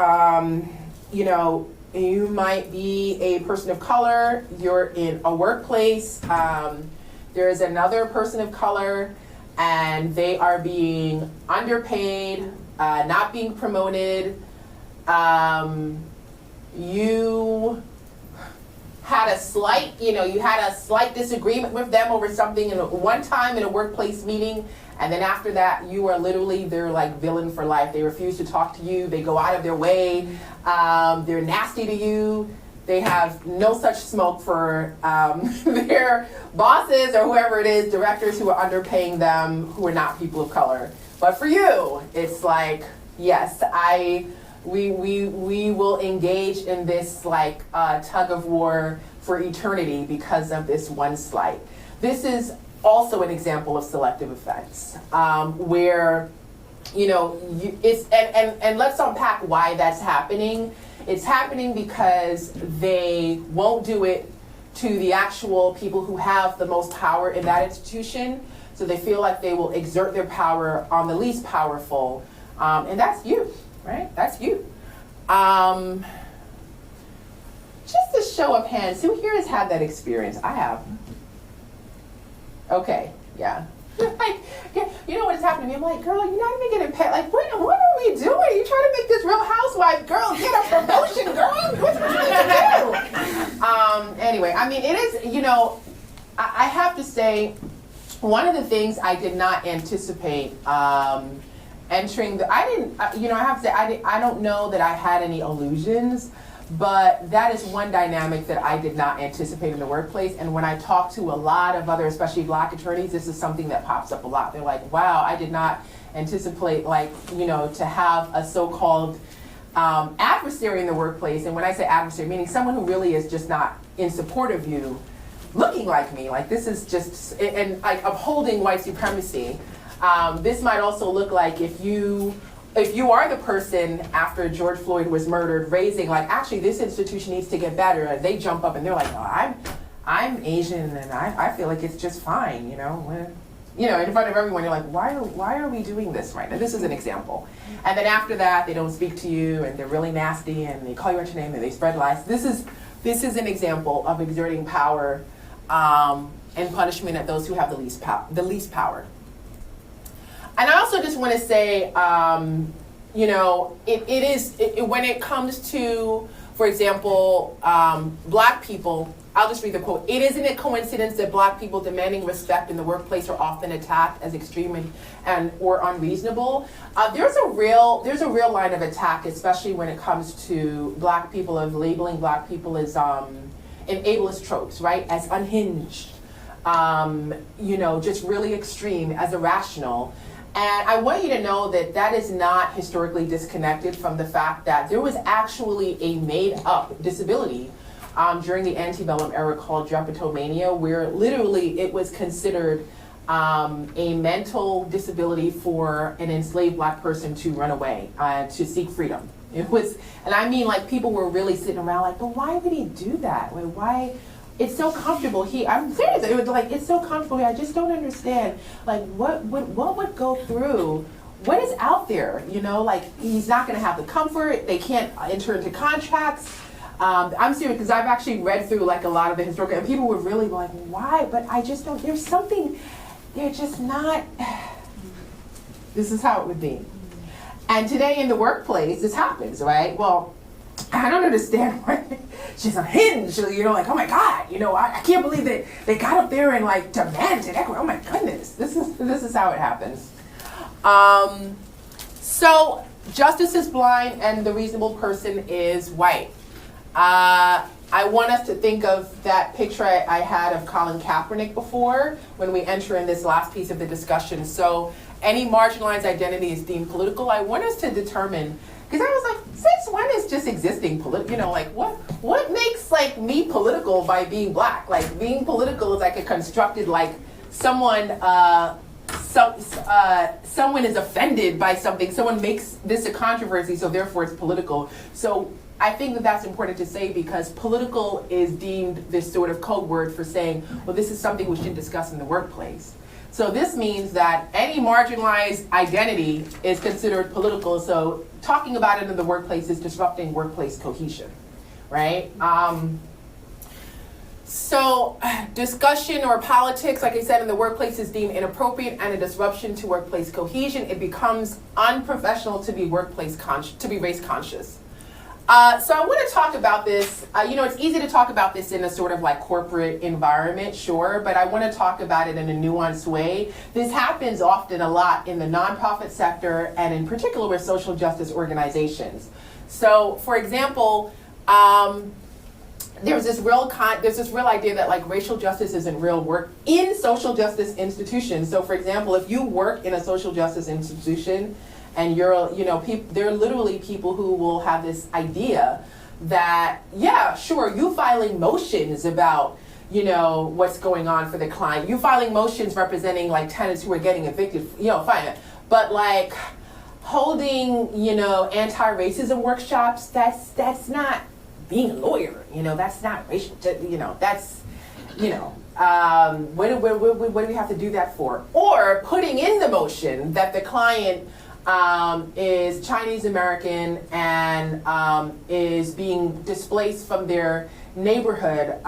you know, you might be a person of color, you're in a workplace, there is another person of color, and they are being underpaid, not being promoted. You had a slight disagreement with them over something one time in a workplace meeting, and then after that, you are literally their like villain for life. They refuse to talk to you. They go out of their way. They're nasty to you. They have no such smoke for their bosses or whoever it is, directors who are underpaying them, who are not people of color. But for you, it's like, yes, we will engage in this like tug of war for eternity because of this one slight. This is also an example of selective offense, where, you know, and let's unpack why that's happening. It's happening because they won't do it to the actual people who have the most power in that institution. So they feel like they will exert their power on the least powerful. And that's you, right? That's you. Just a show of hands, who here has had that experience? I have. Okay, yeah. Like, you know what has happened to me? I'm like, girl, you're not even getting paid. Like, what are we doing? You trying to make this Real Housewife, girl, get a promotion, girl. What's wrong with you? Anyway, I mean, it is, you know, I have to say, one of the things I did not anticipate entering I have to say, I don't know that I had any illusions, but that is one dynamic that I did not anticipate in the workplace. And when I talk to a lot of other, especially black attorneys, this is something that pops up a lot. They're like, wow, I did not anticipate, like, you know, to have a so-called adversary in the workplace. And when I say adversary, meaning someone who really is just not in support of you, looking like me, like this is just, and like upholding white supremacy. This might also look like if you if you are the person after George Floyd was murdered raising like, actually this institution needs to get better, and they jump up and they're like, oh, I'm Asian and I feel like it's just fine, you know, in front of everyone, you're like, why are we doing this right now? This is an example. And then after that, they don't speak to you and they're really nasty and they call you out your name and they spread lies. This is an example of exerting power and punishment at those who have the least power. And I also just want to say, when it comes to, for example, black people, I'll just read the quote. It isn't a coincidence that black people demanding respect in the workplace are often attacked as extreme or unreasonable. There's a real line of attack, especially when it comes to black people, of labeling black people as in ableist tropes, right? As unhinged, just really extreme, as irrational. And I want you to know that that is not historically disconnected from the fact that there was actually a made-up disability during the antebellum era called drapetomania, where literally it was considered a mental disability for an enslaved black person to run away, to seek freedom. It was, and I mean, like, people were really sitting around like, but why would he do that? Why? It's so comfortable. I'm serious. It was like, it's so comfortable. I just don't understand. Like, what would go through? What is out there? Like, he's not going to have the comfort. They can't enter into contracts. I'm serious, because I've actually read through like a lot of the historical, and people were really like, why? But I just don't. There's something. They're just not. This is how it would be. And today in the workplace, this happens, right? Well, I don't understand why she's unhinged, like, oh my God, I can't believe that they got up there and like demanded equity. Oh my goodness, this is how it happens. So justice is blind and the reasonable person is white. I want us to think of that picture I had of Colin Kaepernick before when we enter in this last piece of the discussion. So any marginalized identity is deemed political. I want us to determine, because I was like, since when is just existing political? Like what makes like me political by being black? Like being political is like a constructed, like someone is offended by something. Someone makes this a controversy, so therefore it's political. So I think that that's important to say, because political is deemed this sort of code word for saying, well, this is something we should discuss in the workplace. So this means that any marginalized identity is considered political. So talking about it in the workplace is disrupting workplace cohesion, right? So discussion or politics, like I said, in the workplace is deemed inappropriate and a disruption to workplace cohesion. It becomes unprofessional to be race conscious. So I want to talk about this. It's easy to talk about this in a sort of like corporate environment, sure, but I want to talk about it in a nuanced way. This happens often a lot in the nonprofit sector, and in particular with social justice organizations. So, for example, there's this real idea that like racial justice isn't real work in social justice institutions. So, for example, if you work in a social justice institution, and there are literally people who will have this idea that, yeah, sure, you filing motions about, what's going on for the client. You filing motions representing like tenants who are getting evicted, fine. But like holding, anti-racism workshops, that's not being a lawyer. That's not racial. That's, what do we have to do that for? Or putting in the motion that the client is Chinese American and is being displaced from their neighborhood,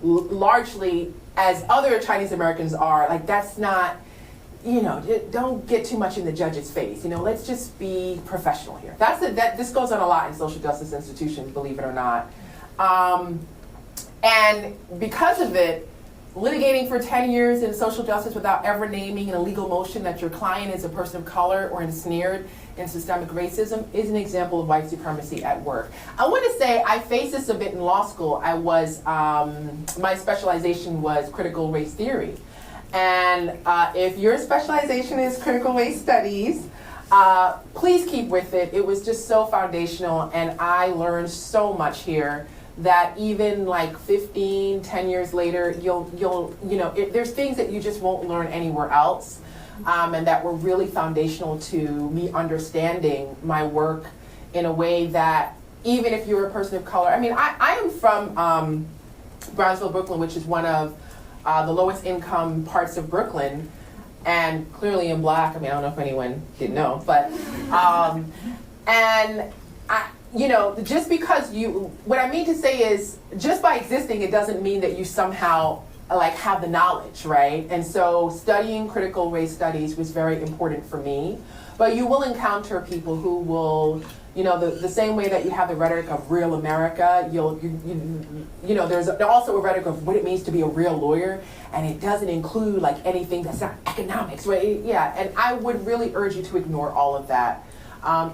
largely as other Chinese Americans are. Like, that's not, don't get too much in the judge's face. Let's just be professional here. This goes on a lot in social justice institutions, believe it or not. And because of it, litigating for 10 years in social justice without ever naming in a legal motion that your client is a person of color or ensnared in systemic racism is an example of white supremacy at work. I want to say I faced this a bit in law school. My specialization was critical race theory. And if your specialization is critical race studies, please keep with it. It was just so foundational, and I learned so much here that even like 10 years later, there's things that you just won't learn anywhere else. and that were really foundational to me understanding my work in a way that even if you're a person of color, I mean, I am from Brownsville, Brooklyn, which is one of the lowest income parts of Brooklyn, and clearly in black. I mean, I don't know if anyone didn't know, but, and I, you know, just because what I mean to say is, just by existing, it doesn't mean that you somehow like have the knowledge, right? And so studying critical race studies was very important for me, but you will encounter people who will, you know, the same way that you have the rhetoric of real America, you know, there's also a rhetoric of what it means to be a real lawyer, and it doesn't include like anything that's not economics, right? Yeah, and I would really urge you to ignore all of that.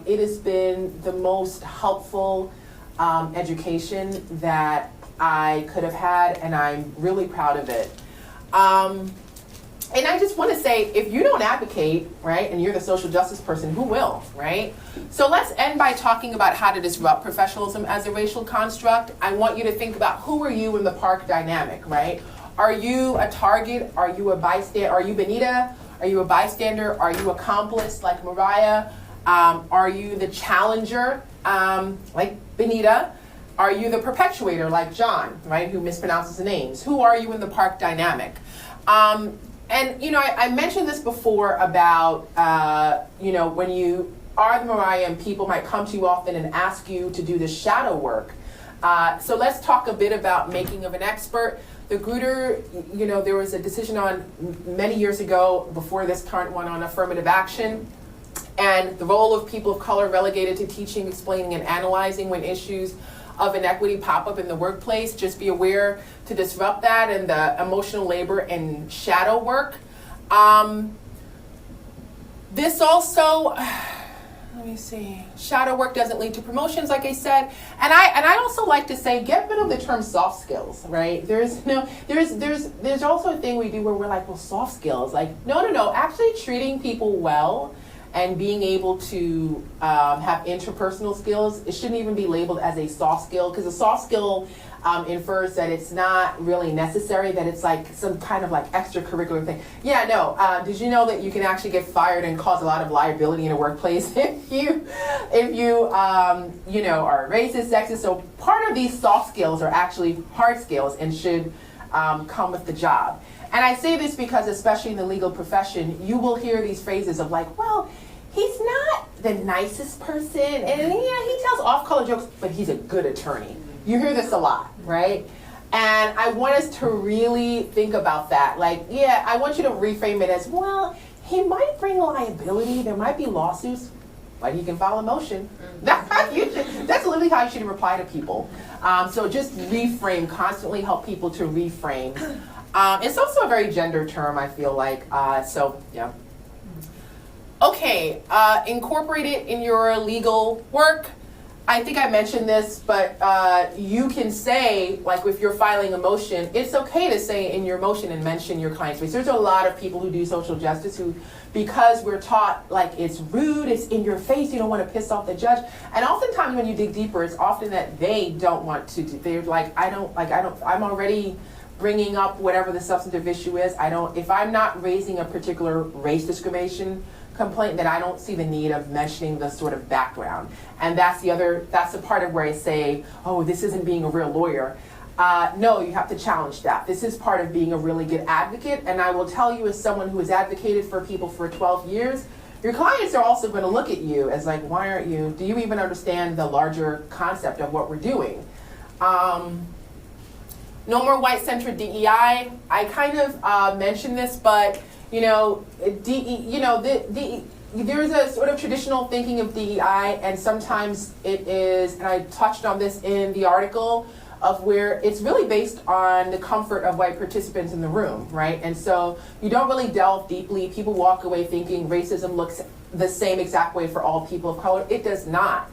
It has been the most helpful education that I could have had, and I'm really proud of it. And I just want to say, if you don't advocate, right, and you're the social justice person, who will, right? So let's end by talking about how to disrupt professionalism as a racial construct. I want you to think about, who are you in the park dynamic, right? Are you a target? Are you a bystander? Are you Benita? Are you a bystander? Are you accomplice like Mariah? Are you the challenger like Benita? Are you the perpetuator like John, right, who mispronounces the names? Who are you in the park dynamic? And, you know, I mentioned this before about, you know, when you are the Mariah and people might come to you often and ask you to do the shadow work. So let's talk a bit about making of an expert. The Grutter, you know, there was a decision on many years ago, before this current one, on affirmative action, and the role of people of color relegated to teaching, explaining, and analyzing when issues of inequity pop up in the workplace. Just be aware to disrupt that and the emotional labor and shadow work. This also, let me see, shadow work doesn't lead to promotions, like I said. And I also like to say, get rid of the term soft skills, right? There's also a thing we do where we're like, well, soft skills, like, no, actually treating people well and being able to have interpersonal skills, it shouldn't even be labeled as a soft skill, because a soft skill infers that it's not really necessary, that it's like some kind of like extracurricular thing. Yeah, no, did you know that you can actually get fired and cause a lot of liability in a workplace if you you know, are racist, sexist? So part of these soft skills are actually hard skills and should come with the job. And I say this because, especially in the legal profession, you will hear these phrases of like, well, he's not the nicest person, and yeah, he tells off-color jokes, but he's a good attorney. You hear this a lot, right? And I want us to really think about that. Like, yeah, I want you to reframe it as, well, he might bring liability, there might be lawsuits, but he can file a motion. That's literally how you should reply to people. So just reframe, constantly help people to reframe. It's also a very gender term, I feel like, so yeah. Okay, incorporate it in your legal work. I think I mentioned this, but you can say, like if you're filing a motion, it's okay to say in your motion and mention your client's race. There's a lot of people who do social justice who, because we're taught like it's rude, it's in your face, you don't want to piss off the judge. And oftentimes when you dig deeper, it's often that they don't want to do, they're like, I'm already bringing up whatever the substantive issue is. If I'm not raising a particular race discrimination complaint, then I don't see the need of mentioning the sort of background. And that's the part of where I say, oh, this isn't being a real lawyer. No, you have to challenge that. This is part of being a really good advocate. And I will tell you, as someone who has advocated for people for 12 years, your clients are also going to look at you as like, why aren't you, do you even understand the larger concept of what we're doing? No more white-centered DEI. I kind of mentioned this, but you know, there's a sort of traditional thinking of DEI, and sometimes it is, and I touched on this in the article, of where it's really based on the comfort of white participants in the room, right? And so you don't really delve deeply. People walk away thinking racism looks the same exact way for all people of color. It does not.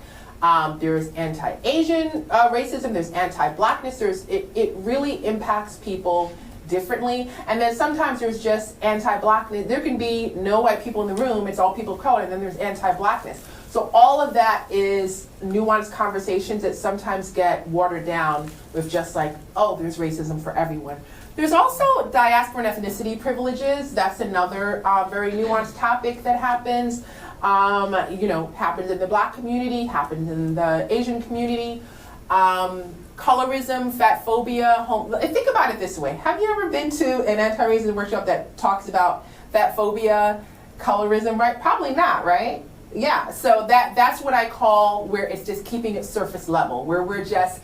There's anti-Asian racism, there's anti-blackness, it really impacts people differently. And then sometimes there's just anti-blackness. There can be no white people in the room, it's all people of color, and then there's anti-blackness. So all of that is nuanced conversations that sometimes get watered down with just like, oh, there's racism for everyone. There's also diaspora and ethnicity privileges. That's another very nuanced topic that happens. Happens in the Black community, happens in the Asian community. Colorism, fat phobia. Think about it this way. Have you ever been to an anti-racism workshop that talks about fat phobia, colorism, right? Probably not, right? Yeah, so that's what I call where it's just keeping it surface level, where we're just,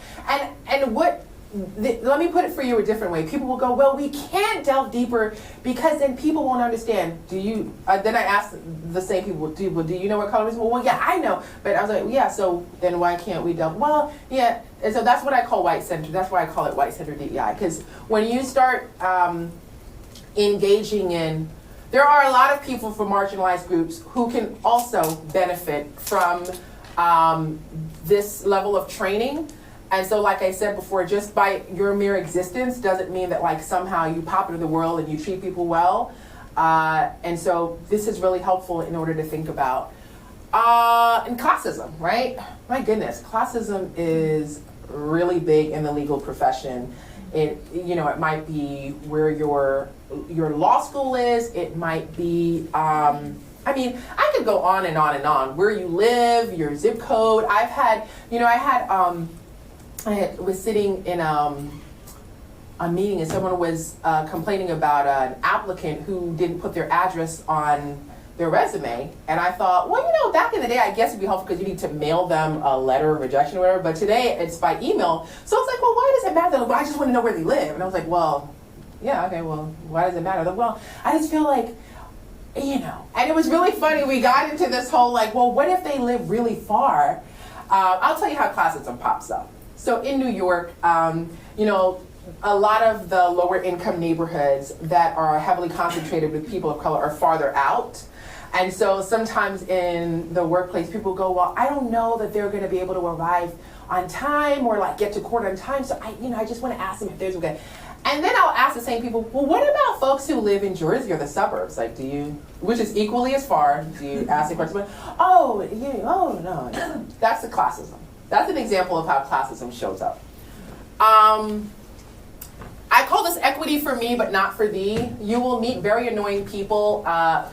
let me put it for you a different way. People will go, well, we can't delve deeper because then people won't understand. Then I ask the same people, do you know what colorism is? Well, yeah, I know. But I was like, yeah, so then why can't we delve? Well, yeah, and so that's what I call white-centered. That's why I call it white-centered DEI. Because when you start engaging in, there are a lot of people from marginalized groups who can also benefit from this level of training. And so, like I said before, just by your mere existence doesn't mean that like somehow you pop into the world and you treat people well. And so this is really helpful in order to think about. And classism, right? My goodness, classism is really big in the legal profession. It might be where your law school is. It might be, I could go on and on and on. Where you live, your zip code. I was sitting in a meeting and someone was complaining about an applicant who didn't put their address on their resume. And I thought, well, back in the day, I guess it'd be helpful because you need to mail them a letter of rejection or whatever. But today it's by email. So it's like, well, why does it matter? Well, I just want to know where they live. And I was like, well, yeah, okay, well, why does it matter? Like, well, I just feel like, and it was really funny. We got into this whole like, well, what if they live really far? I'll tell you how classism pops up. So in New York, a lot of the lower income neighborhoods that are heavily concentrated with people of color are farther out. And so sometimes in the workplace, people go, well, I don't know that they're going to be able to arrive on time or like get to court on time. So I just want to ask them if there's okay. And then I'll ask the same people, well, what about folks who live in Jersey or the suburbs? Like, which is equally as far, do you ask the question? No. That's the classism. That's an example of how classism shows up. I call this equity for me, but not for thee. You will meet very annoying people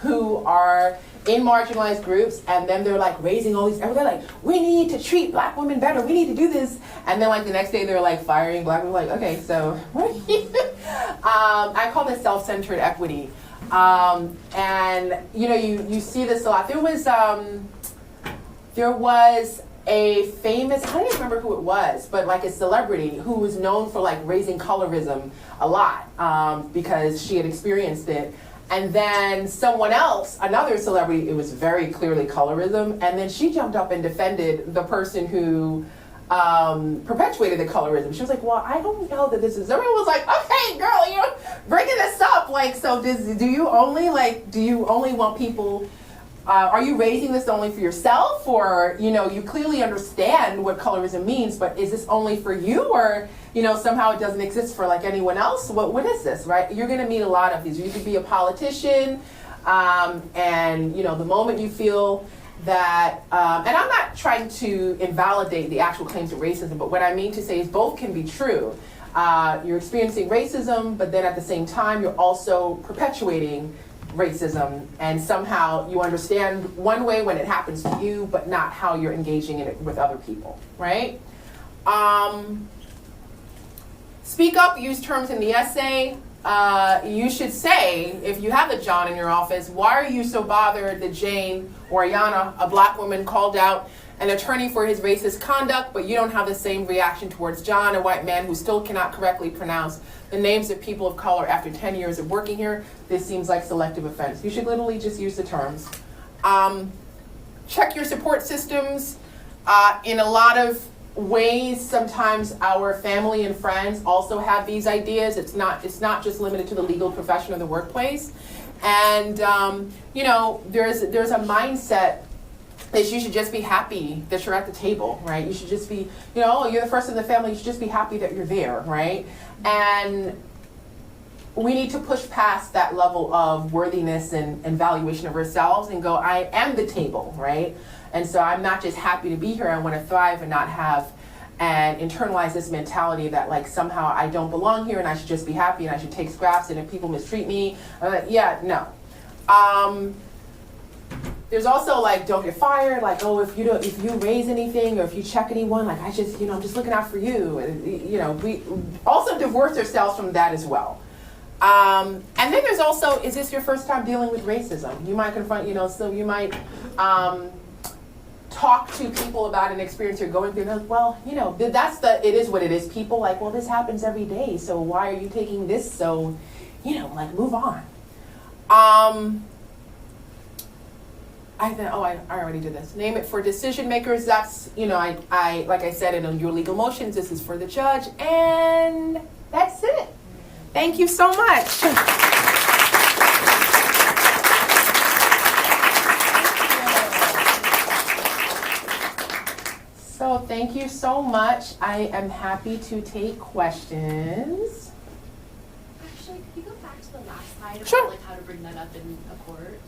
who are in marginalized groups, and then they're like raising all these, and they're like, we need to treat Black women better, we need to do this. And then like the next day they're like firing Black women, like, okay, so what? I call this self-centered equity. And you see this a lot. There was a famous, I don't even remember who it was, but like a celebrity who was known for like raising colorism a lot because she had experienced it. And then someone else, another celebrity, it was very clearly colorism, and then she jumped up and defended the person who perpetuated the colorism. She was like, well, I don't know that this is, everyone was like, okay, girl, you're bringing this up. Like, so do you only want people, are you raising this only for yourself? Or, you clearly understand what colorism means, but is this only for you? Or, somehow it doesn't exist for like anyone else? What is this, right? You're gonna meet a lot of these. You could be a politician, and the moment you feel that, and I'm not trying to invalidate the actual claims of racism, but what I mean to say is both can be true. You're experiencing racism, but then at the same time, you're also perpetuating racism, and somehow you understand one way when it happens to you, but not how you're engaging in it with other people, right? Speak up, use terms in the essay. You should say, if you have a John in your office, why are you so bothered that Jane or Ayanna, a Black woman, called out an attorney for his racist conduct, but you don't have the same reaction towards John, a white man who still cannot correctly pronounce the names of people of color after 10 years of working here? This seems like selective offense. You should literally just use the terms. Check your support systems. In a lot of ways, sometimes our family and friends also have these ideas. It's not just limited to the legal profession or the workplace. And there's a mindset that you should just be happy that you're at the table, right? You should just be, you're the first in the family, you should just be happy that you're there, right? And we need to push past that level of worthiness and valuation of ourselves and go, I am the table, right? And so I'm not just happy to be here, I want to thrive and not have and internalize this mentality that like somehow I don't belong here and I should just be happy and I should take scraps, and if people mistreat me, no. There's also like, don't get fired, like, oh, if you raise anything or if you check anyone, like I'm just looking out for you. And, we also divorce ourselves from that as well. And then there's also, is this your first time dealing with racism? You might confront, so you might talk to people about an experience you're going through. Like, well, it is what it is. People like, well, this happens every day, so why are you taking this so, move on. I already did this. Name it for decision makers. That's, I like I said, in your legal motions, this is for the judge, and that's it. Thank you so much. So thank you so much. I am happy to take questions. Actually, could you go back to the last slide about Sure. like how to bring that up in a court?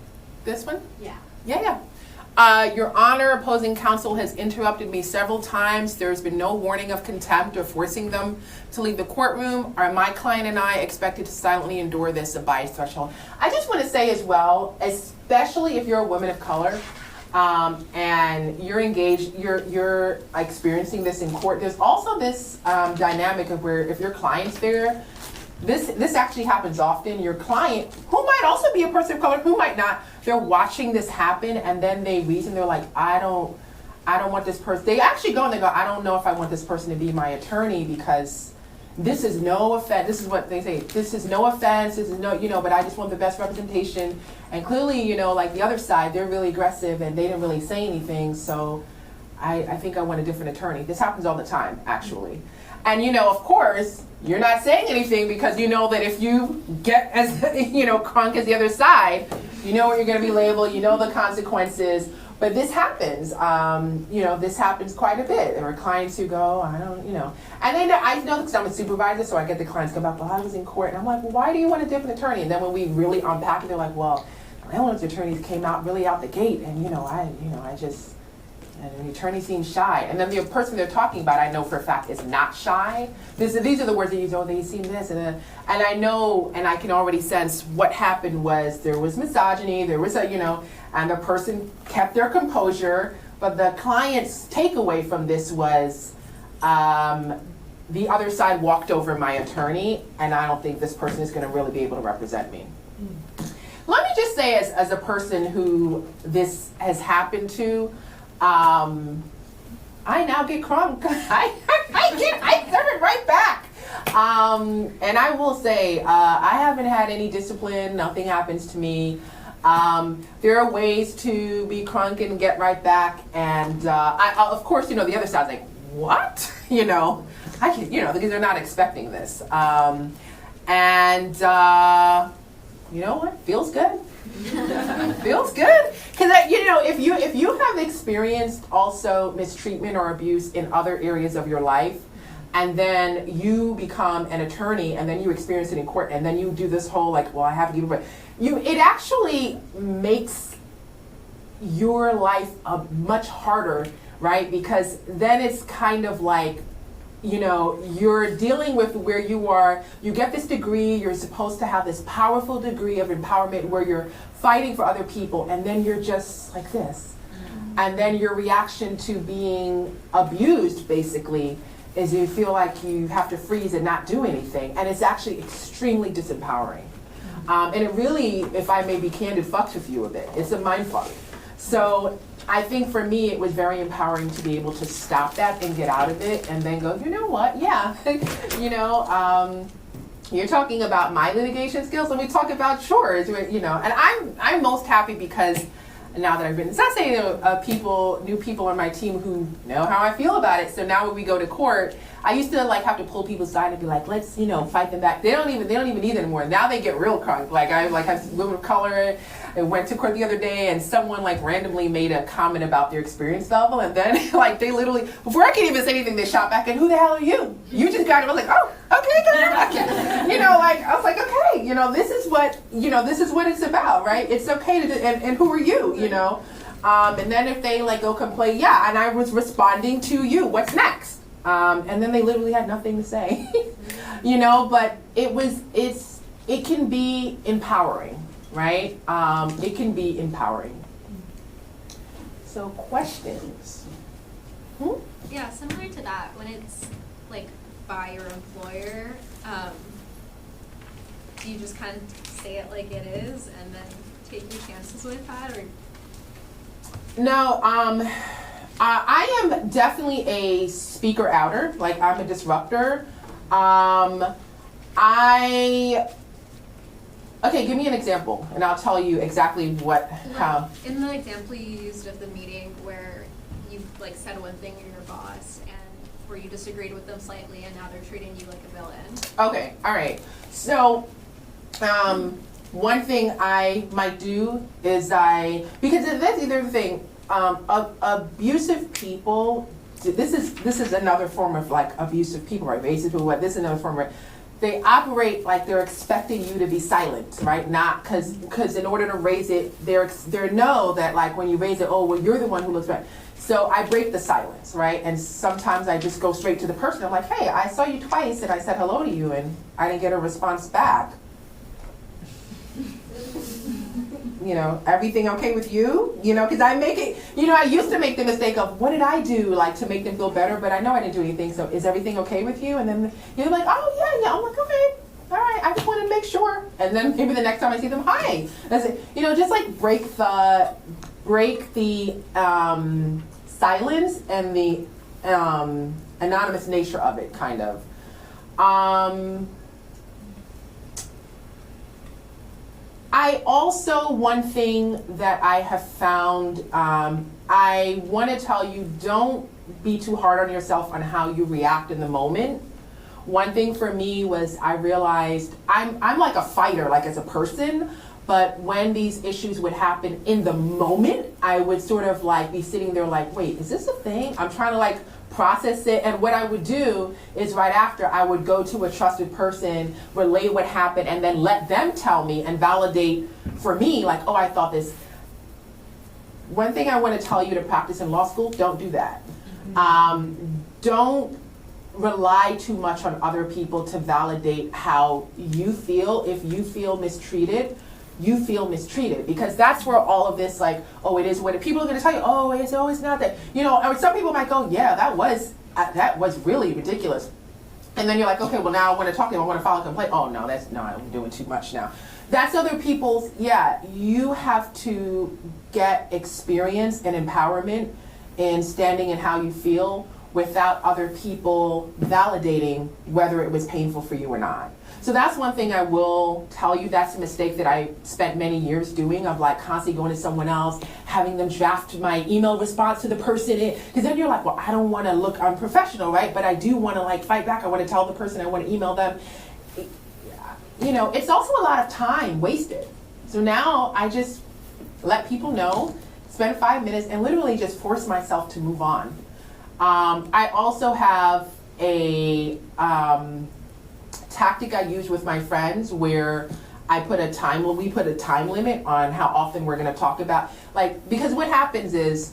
This one? Yeah. Yeah. Your Honor, opposing counsel has interrupted me several times. There's been no warning of contempt or forcing them to leave the courtroom. Are my client and I expected to silently endure this, a bias threshold? I just want to say as well, especially if you're a woman of color, and you're engaged, you're experiencing this in court, there's also this dynamic of where if your client's there, this actually happens often. Your client, who might also be a person of color, who might not, they're watching this happen, and then they reason, they're like, I don't want this person. They actually go and they go, I don't know if I want this person to be my attorney because this is no offense. This is what they say. This is no offense. This is no, but I just want the best representation. And clearly, like the other side, they're really aggressive and they didn't really say anything. So I think I want a different attorney. This happens all the time, actually. And of course, you're not saying anything because you know that if you get as crunk as the other side, you know what you're going to be labeled. You know the consequences. But this happens. This happens quite a bit. There are clients who go, I don't. And then I know because I'm a supervisor, so I get the clients come back. Well, I was in court, and I'm like, well, why do you want a different attorney? And then when we really unpack it, they're like, well, my own attorneys came out really out the gate, and I just. And the attorney seems shy. And then the person they're talking about, I know for a fact, is not shy. These are the words they use, they seem this. And I know, and I can already sense what happened was there was misogyny, there was and the person kept their composure. But the client's takeaway from this was the other side walked over my attorney, and I don't think this person is going to really be able to represent me. Let me just say, as a person who this has happened to, I now get crunk. I serve it right back. And I will say, I haven't had any discipline. Nothing happens to me. There are ways to be crunk and get right back. And of course, the other side's like, what? Because they're not expecting this. You know what? Feels good. Feels good. Because if you have experienced also mistreatment or abuse in other areas of your life, and then you become an attorney, and then you experience it in court, and then you do this whole like, well, I have to give it. It actually makes your life much harder, right? Because then it's kind of like, you're dealing with where you are, you get this degree, you're supposed to have this powerful degree of empowerment where you're fighting for other people, and then you're just like this. And then your reaction to being abused, basically, is you feel like you have to freeze and not do anything. And it's actually extremely disempowering. And it really, if I may be candid, fucks with you a bit. It's a mind fuck. So I think for me, it was very empowering to be able to stop that and get out of it and then go, you know what? Yeah. You're talking about my litigation skills. Let me talk about yours. And I'm most happy because now that I've been, it's not saying new people on my team who know how I feel about it. So now when we go to court, I used to have to pull people aside and be like, let's fight them back. They don't even need it anymore. Now they get real crunk. I have women of color. I went to court the other day and someone randomly made a comment about their experience level, and then they literally, before I could even say anything, they shot back and who the hell are you? You just got it. I was like, oh, okay, good. I was like, okay, this is what it's about, right? It's okay to do, and who are you, And then if they go complain, yeah, and I was responding to you, what's next? And then they literally had nothing to say, but it can be empowering, right? It can be empowering. So questions? Yeah, similar to that, when it's like by your employer, do you just kind of say it like it is and then take your chances with that, or? No, I am definitely a speaker outer, like I'm a disruptor. Okay, give me an example, and I'll tell you exactly how. In the example you used of the meeting where you like said one thing to your boss and where you disagreed with them slightly and now they're treating you like a villain. Okay, all right. So, one thing I might do is because that's the other thing, abusive people, this is another form of like abusive people, right? Abusive people, this is another form of, they operate like they're expecting you to be silent, right? Not because in order to raise it, they know that like when you raise it, oh, well, you're the one who looks bad. So I break the silence, right? And sometimes I just go straight to the person. I'm like, hey, I saw you twice and I said hello to you and I didn't get a response back. Everything okay with you? Because I make it, I used to make the mistake of what did I do like to make them feel better, but I know I didn't do anything, so is everything okay with you? And then you're like, oh yeah. I'm like, okay, all right, I just wanted to make sure. And then maybe the next time I see them, hi. That's it. Just like break the silence and the anonymous nature of it, kind of. I also, one thing that I have found, I want to tell you, don't be too hard on yourself on how you react in the moment. One thing for me was I realized I'm like a fighter, like as a person, but when these issues would happen in the moment, I would sort of like be sitting there like, wait, is this a thing? I'm trying to like process it, and what I would do is right after I would go to a trusted person, relay what happened, and then let them tell me and validate for me, like, oh, I thought this. One thing I want to tell you to practice in law school, don't do that. Don't rely too much on other people to validate how you feel. If you feel mistreated, you feel mistreated, because that's where all of this, like, oh, it is what it, people are going to tell you, oh, it's not that, or some people might go, yeah, that was really ridiculous. And then you're like, okay, well, now I want to talk to them, I want to file a complaint. Oh, no, I'm doing too much now. That's other people's, you have to get experience and empowerment in standing in how you feel without other people validating whether it was painful for you or not. So that's one thing I will tell you. That's a mistake that I spent many years doing, of like constantly going to someone else, having them draft my email response to the person. Because then you're like, well, I don't want to look unprofessional, right? But I do want to like fight back. I want to tell the person, I want to email them. It's also a lot of time wasted. So now I just let people know, spend 5 minutes, and literally just force myself to move on. I also have a tactic I use with my friends where we put a time limit on how often we're going to talk about, like, because what happens is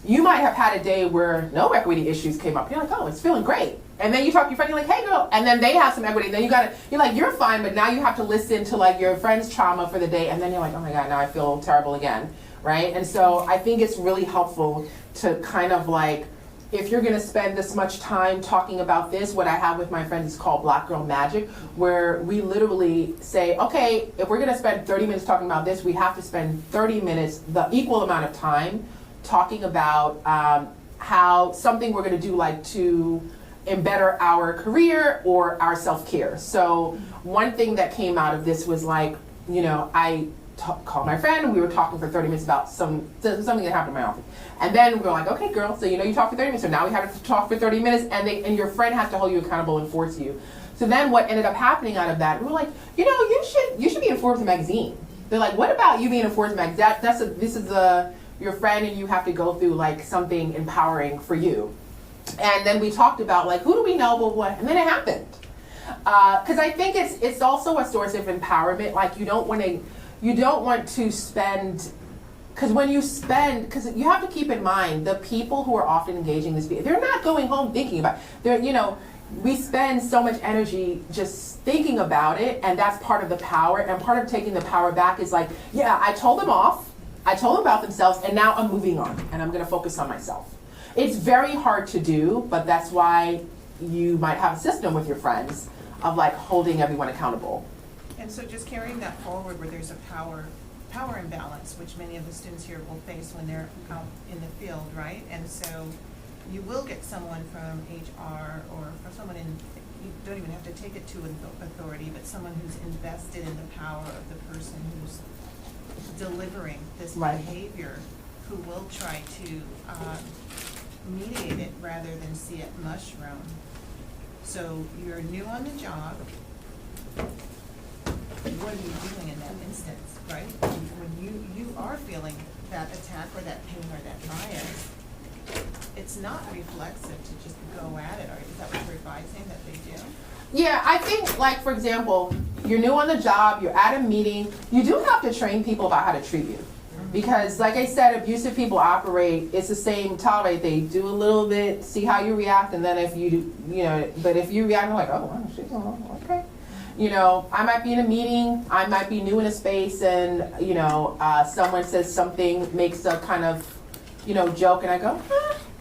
you might have had a day where no equity issues came up. You're like, oh, it's feeling great. And then you talk to your friend, you're like, hey girl, and then they have some equity, and then you're like, you're fine, but now you have to listen to like your friend's trauma for the day, and then you're like, oh my God, now I feel terrible again, right? And so I think it's really helpful to kind of like, if you're going to spend this much time talking about this, what I have with my friends is called Black Girl Magic, where we literally say, okay, if we're going to spend 30 minutes talking about this, we have to spend 30 minutes, the equal amount of time, talking about how something we're going to do, like to better our career or our self-care. So one thing that came out of this was like, I called my friend and we were talking for 30 minutes about something that happened in my office. And then we were like, okay, girl, so you talked for 30 minutes, so now we have to talk for 30 minutes, and your friend has to hold you accountable and force you. So then what ended up happening out of that, we were like, you should be in Forbes magazine. They're like, what about you being in Forbes magazine? This is your friend, and you have to go through like something empowering for you. And then we talked about like, who do we know, but what, and then it happened. Because I think it's also a source of empowerment. Like you don't want to spend because when you spend, because you have to keep in mind, the people who are often engaging this, they're not going home thinking about it. They're, you know, we spend so much energy just thinking about it, and that's part of the power. And part of taking the power back is like, yeah, I told them off, I told them about themselves, and now I'm moving on, and I'm going to focus on myself. It's very hard to do, but that's why you might have a system with your friends of like holding everyone accountable. And so just carrying that forward where there's a power imbalance, which many of the students here will face when they're out in the field, right? And so you will get someone from HR or from someone in, you don't even have to take it to an authority, but someone who's invested in the power of the person who's delivering this behavior, who will try to mediate it rather than see it mushroom. So you're new on the job. What are you doing in that instance, right? When you are feeling that attack or that pain or that bias, it's not reflexive to just go at it. Or is that what you're advising that they do? Yeah, I think, like, for example, you're new on the job, you're at a meeting, you do have to train people about how to treat you. Because, like I said, abusive people operate, it's the same tolerate. They do a little bit, see how you react, and then if you do, you know, but if you react, like, oh, well, she's okay. You know, I might be in a meeting, I might be new in a space, and, you know, someone says something, makes a kind of, you know, joke, and I go,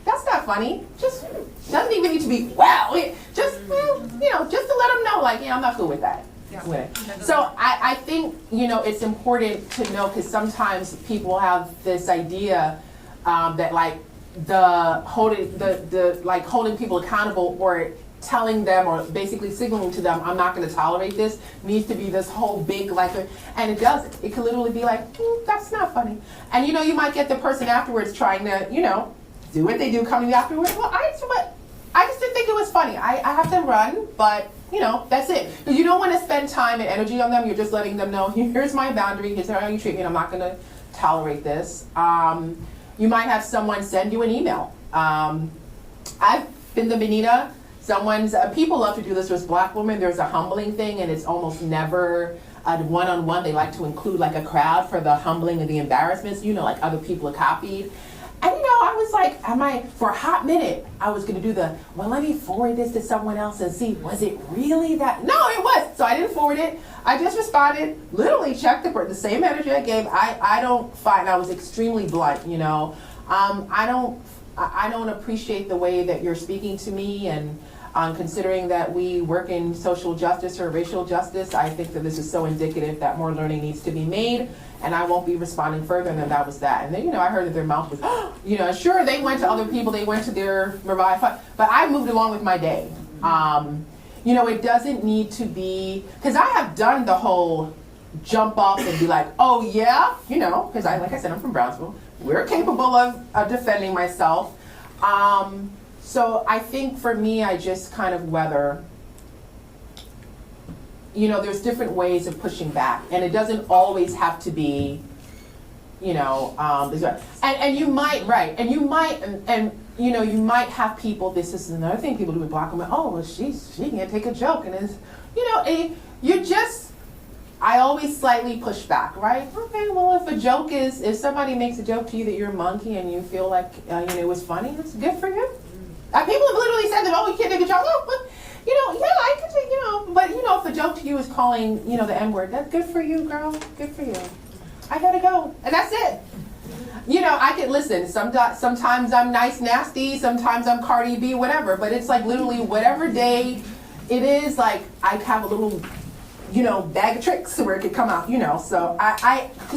that's not funny. Just doesn't even need to be, wow. Just, you know, just to let them know, like, yeah, I'm not cool with that. Yeah. So I think, you know, it's important to know, because sometimes people have this idea that like holding people accountable or telling them or basically signaling to them, I'm not going to tolerate this, needs to be this whole big, like, and it doesn't. It can literally be like, that's not funny. And, you know, you might get the person afterwards trying to, you know, do what they do, coming afterwards. Well, I just didn't think it was funny. I have to run, but, you know, that's it. You don't want to spend time and energy on them. You're just letting them know, here's my boundary, here's how you treat me, and I'm not going to tolerate this. You might have someone send you an email. I've been the Benita. People love to do this with Black women. There's a humbling thing, and it's almost never a one-on-one. They like to include like a crowd for the humbling and the embarrassments, you know, like other people are copied. And, you know, I was like, for a hot minute, I was going to do well, let me forward this to someone else and see, was it really that? No, it was. So I didn't forward it. I just responded, literally checked the same energy I gave. I don't find, I was extremely blunt, you know. I don't appreciate the way that you're speaking to me, and considering that we work in social justice or racial justice, I think that this is so indicative that more learning needs to be made, and I won't be responding further, and then that was that. And then, you know, I heard that their mouth was, you know, sure, they went to other people, they went to their Mariah, but I moved along with my day. You know, it doesn't need to be, because I have done the whole jump up and be like, oh yeah, you know, because like I said, I'm from Brownsville. We're capable of defending myself. So I think for me, I just kind of weather, you know, there's different ways of pushing back, and it doesn't always have to be, you know, and you might, right, and you might, and you know, you might have people, this is another thing people do with Black women, oh, well, she can't take a joke, and it's, you know, I always slightly push back, right? Okay, well, if a joke if somebody makes a joke to you that you're a monkey and you feel like, you know, it was funny, it's good for you. People have literally said that, oh, you can't take a joke. Oh, but, you know, yeah, I could take, you know, but, you know, if a joke to you is calling, you know, the N-word, that's good for you, girl. Good for you. I gotta go. And that's it. You know, I can listen. Sometimes I'm nice, nasty. Sometimes I'm Cardi B, whatever. But it's like literally whatever day it is, like I have a little, you know, bag of tricks where it could come out, you know. So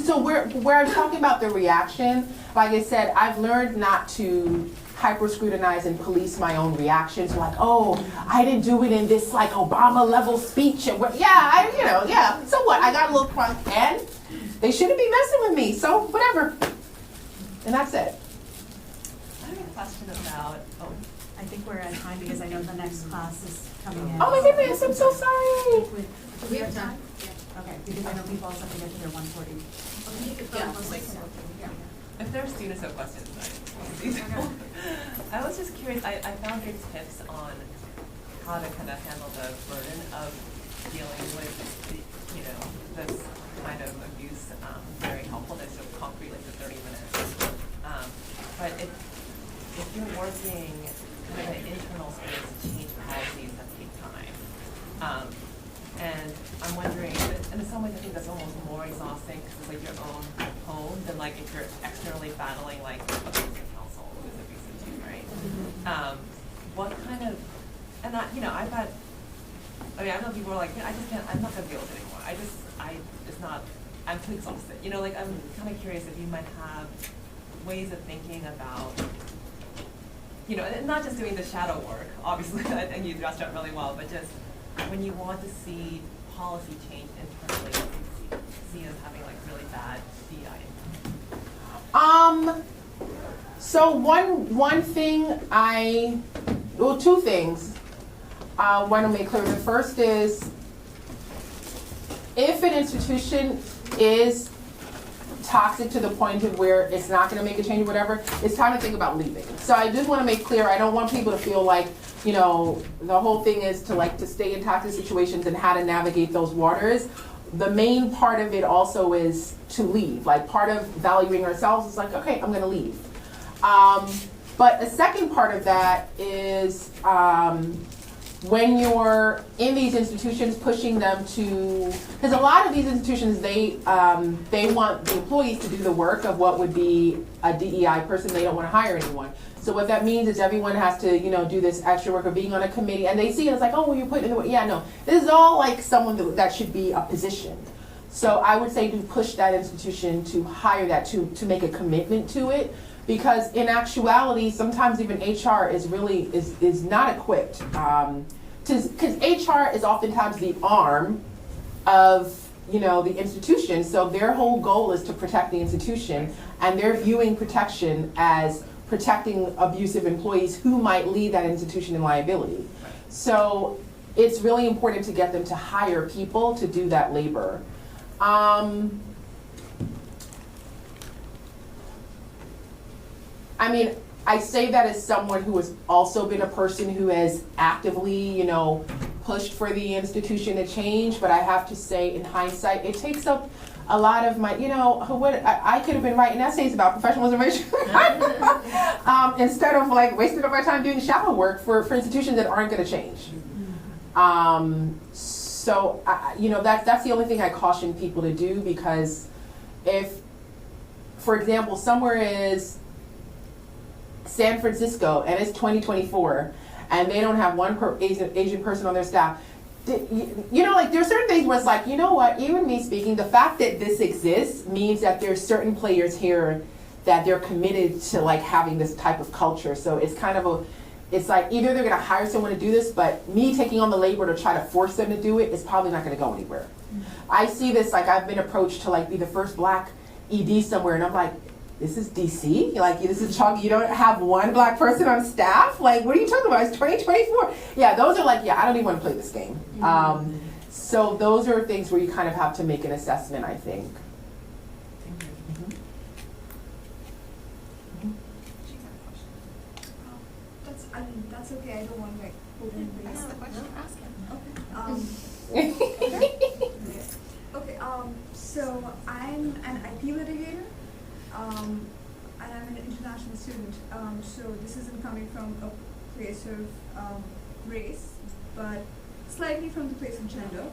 so where I'm talking about the reaction, like I said, I've learned not to hyper scrutinize and police my own reactions. Like, oh, I didn't do it in this like Obama level speech. You know, yeah. So what? I got a little crunk, and they shouldn't be messing with me. So whatever. And that's it. I have a question about. Oh, I think we're at time because I know the next class is coming in. Oh my goodness! I'm so sorry. Do we have time? Yeah. Okay, because I know people also have to get to their 1:40. Yeah. If there are students who have questions, I was just curious, I found your tips on how to kind of handle the burden of dealing with, this kind of abuse very helpful. That's so concrete, like the 30 minutes. But if you're working kind of in an internal space to change policies that take time. And I'm wondering, and in some ways I think that's almost more exhausting because it's like your own home than like if you're externally battling like a business counsel who's abusive too, right? What kind of, and I know people are like, I just can't, I'm not gonna deal with it anymore. It's not, I'm too exhausted. Like I'm kind of curious if you might have ways of thinking about, and not just doing the shadow work, obviously, I think you addressed that really well, but just when you want to see policy change internally, you see us having like really bad DI impact. So one thing two things I want to make clear. The first is, if an institution is toxic to the point of where it's not going to make a change or whatever, it's time to think about leaving. So I just want to make clear, I don't want people to feel like, the whole thing is to stay in toxic situations and how to navigate those waters. The main part of it also is to leave. Like part of valuing ourselves is like, okay, I'm going to leave. But a second part of that is when you're in these institutions, pushing them to, because a lot of these institutions, they want the employees to do the work of what would be a DEI person. They don't want to hire anyone. So what that means is everyone has to, do this extra work of being on a committee, and they see it as like, oh, well, you're putting in the work. Yeah, no, this is all like someone that should be a position. So I would say to push that institution to hire that, to make a commitment to it, because in actuality, sometimes even HR is really is not equipped, because HR is oftentimes the arm of the institution. So their whole goal is to protect the institution, and they're viewing protection as protecting abusive employees who might lead that institution in liability. So it's really important to get them to hire people to do that labor. I say that as someone who has also been a person who has actively, pushed for the institution to change, but I have to say in hindsight, it takes up a lot of my, I could have been writing essays about professionalism instead of like wasting up my time doing shadow work for institutions that aren't going to change. So that's the only thing I caution people to do, because if, for example, somewhere is San Francisco and it's 2024 and they don't have one Asian person on their staff, there's certain things where it's like, even me speaking, the fact that this exists means that there's certain players here that they're committed to like having this type of culture. So it's kind of it's like either they're gonna hire someone to do this, but me taking on the labor to try to force them to do it is probably not gonna go anywhere. Mm-hmm. I see this, like I've been approached to like be the first Black ED somewhere, and I'm like, this is DC? Like, this is chalky. You don't have one Black person on staff? Like, what are you talking about? It's 2024. Yeah, those are like, I don't even want to play this game. Mm-hmm. So those are things where you kind of have to make an assessment, I think. Thank you. Mm-hmm. She's got a question. That's okay. I don't want to like hold anybody Ask else. the question. Okay. Okay. So I'm an IP litigator. And I'm an international student, so this isn't coming from a place of race, but slightly from the place of gender.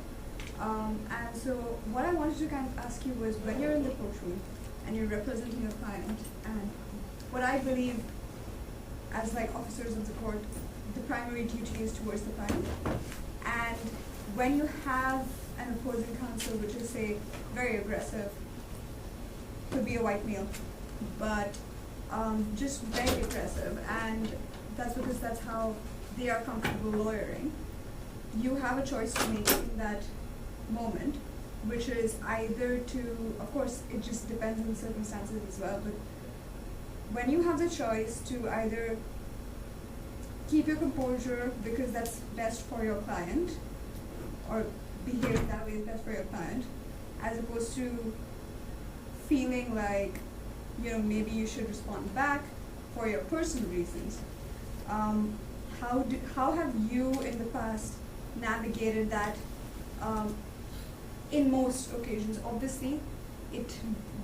And so what I wanted to kind of ask you was, when you're in the courtroom and you're representing a client, and what I believe as like officers of the court, the primary duty is towards the client. And when you have an opposing counsel which is, say, very aggressive, could be a white male, but just very aggressive, and that's because that's how they are comfortable lawyering. You have a choice to make in that moment, which is either to, of course, it just depends on the circumstances as well, but when you have the choice to either keep your composure because that's best for your client, or behave that way is best for your client, as opposed to feeling like, maybe you should respond back for your personal reasons. How have you in the past navigated that in most occasions, obviously, it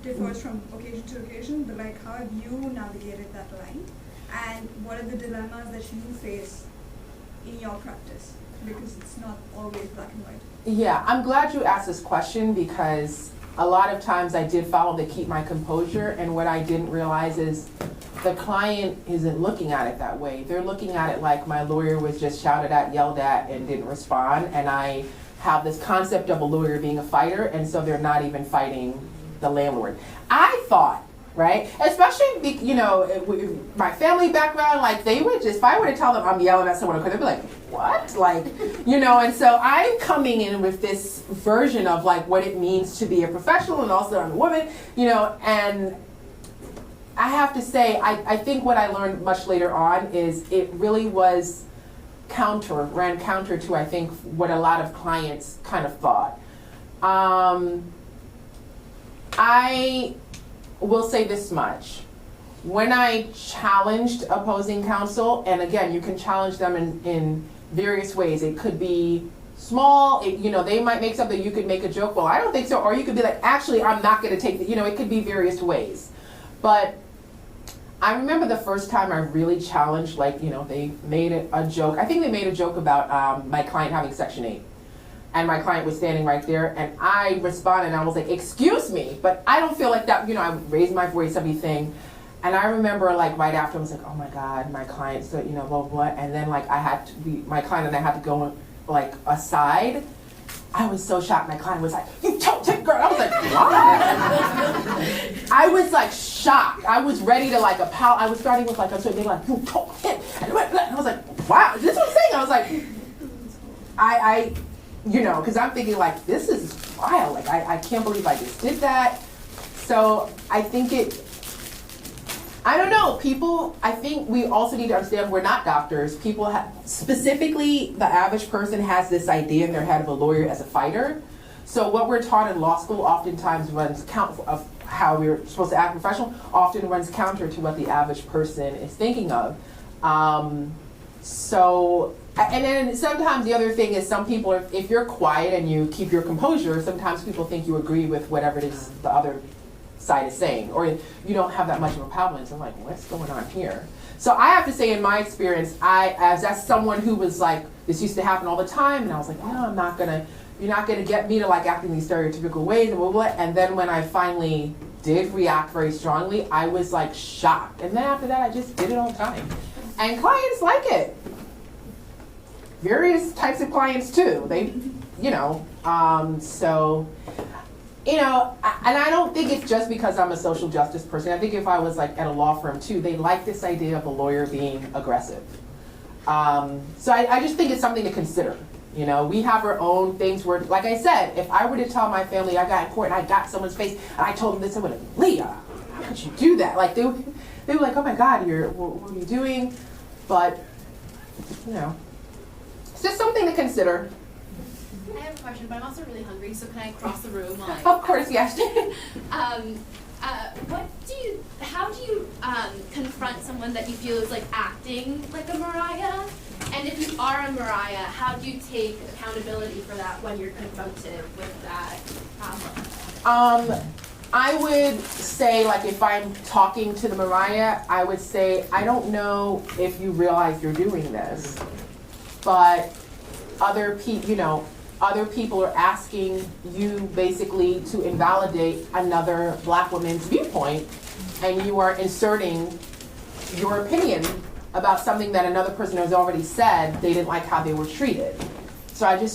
differs from occasion to occasion, but like how have you navigated that line? And what are the dilemmas that you face in your practice? Because it's not always black and white. Yeah, I'm glad you asked this question because a lot of times I did follow the keep my composure, and what I didn't realize is the client isn't looking at it that way. They're looking at it like my lawyer was just shouted at, yelled at, and didn't respond, and I have this concept of a lawyer being a fighter, and so they're not even fighting the landlord. I thought, right, especially, you know, my family background, like they would just, if I were to tell them I'm yelling at someone, they'd be like, what? Like, you know, and so I'm coming in with this version of like what it means to be a professional, and also I'm a woman, you know, and I have to say, I think what I learned much later on is it really was ran counter to, I think, what a lot of clients kind of thought. I will say this much. When I challenged opposing counsel, and again, you can challenge them in various ways. It could be small, you know, they might make something, you could make a joke, well, I don't think so, or you could be like, actually, I'm not gonna take it, you know, it could be various ways. But I remember the first time I really challenged, like, you know, they made it a joke. I think they made a joke about my client having Section 8. And my client was standing right there, and I responded, and I was like, excuse me, but I don't feel like that, you know, I raised my voice, everything. And I remember, like, right after, I was like, oh my God, my client, so, you know, blah, blah, blah. And then, like, my client and I had to go, like, aside. I was so shocked. My client was like, you don't take girl. I was like, what? I was, like, shocked. I was ready to, like, I was starting with, like, a certain thing, like, you told him. And I was like, wow, is this what I'm saying? I was like, I you know, because I'm thinking, like, this is wild. Like, I can't believe I just did that. So I think I don't know, people, I think we also need to understand we're not doctors. People specifically, the average person has this idea in their head of a lawyer as a fighter. So what we're taught in law school oftentimes runs counter of how we're supposed to act professional, often runs counter to what the average person is thinking of. And then sometimes the other thing is some people, if you're quiet and you keep your composure, sometimes people think you agree with whatever it is the other side is saying, or you don't have that much of a problem. So I'm like, what's going on here? So I have to say, in my experience, as someone who was like, this used to happen all the time, and I was like, no, you're not gonna get me to like act in these stereotypical ways, and blah, blah, blah. And then when I finally did react very strongly, I was like shocked. And then after that, I just did it all the time. And clients like it. Various types of clients too. They, you know, so, you know, and I don't think it's just because I'm a social justice person. I think if I was like at a law firm too, they like this idea of a lawyer being aggressive. So I just think it's something to consider. You know, we have our own things where, like I said, if I were to tell my family I got in court and I got someone's face and I told them this, I would have, Leah, how could you do that? Like they were like, oh my God, what are you doing? But, you know, it's just something to consider. I have a question, but I'm also really hungry, so can I cross the room? Like, of course, yes. How do you confront someone that you feel is like acting like a Mariah? And if you are a Mariah, how do you take accountability for that when you're confronted with that problem? I would say, like, if I'm talking to the Mariah, I would say, I don't know if you realize you're doing this, but other people are asking you basically to invalidate another Black woman's viewpoint, and you are inserting your opinion about something that another person has already said they didn't like how they were treated. So I do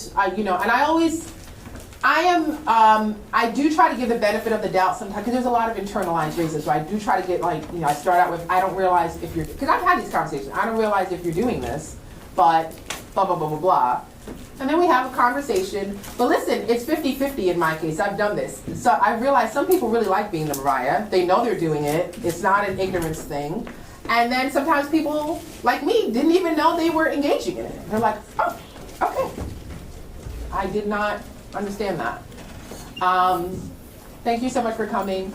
try to give the benefit of the doubt sometimes, because there's a lot of internalized racism. So I do try to get, like, you know, I start out with, I don't realize if you're, because I've had these conversations, I don't realize if you're doing this, but blah, blah, blah, blah, blah. And then we have a conversation. But listen, it's 50-50 in my case. I've done this. So I realize some people really like being the Mariah. They know they're doing it. It's not an ignorance thing. And then sometimes people, like me, didn't even know they were engaging in it. They're like, oh, okay. I did not understand that. Thank you so much for coming.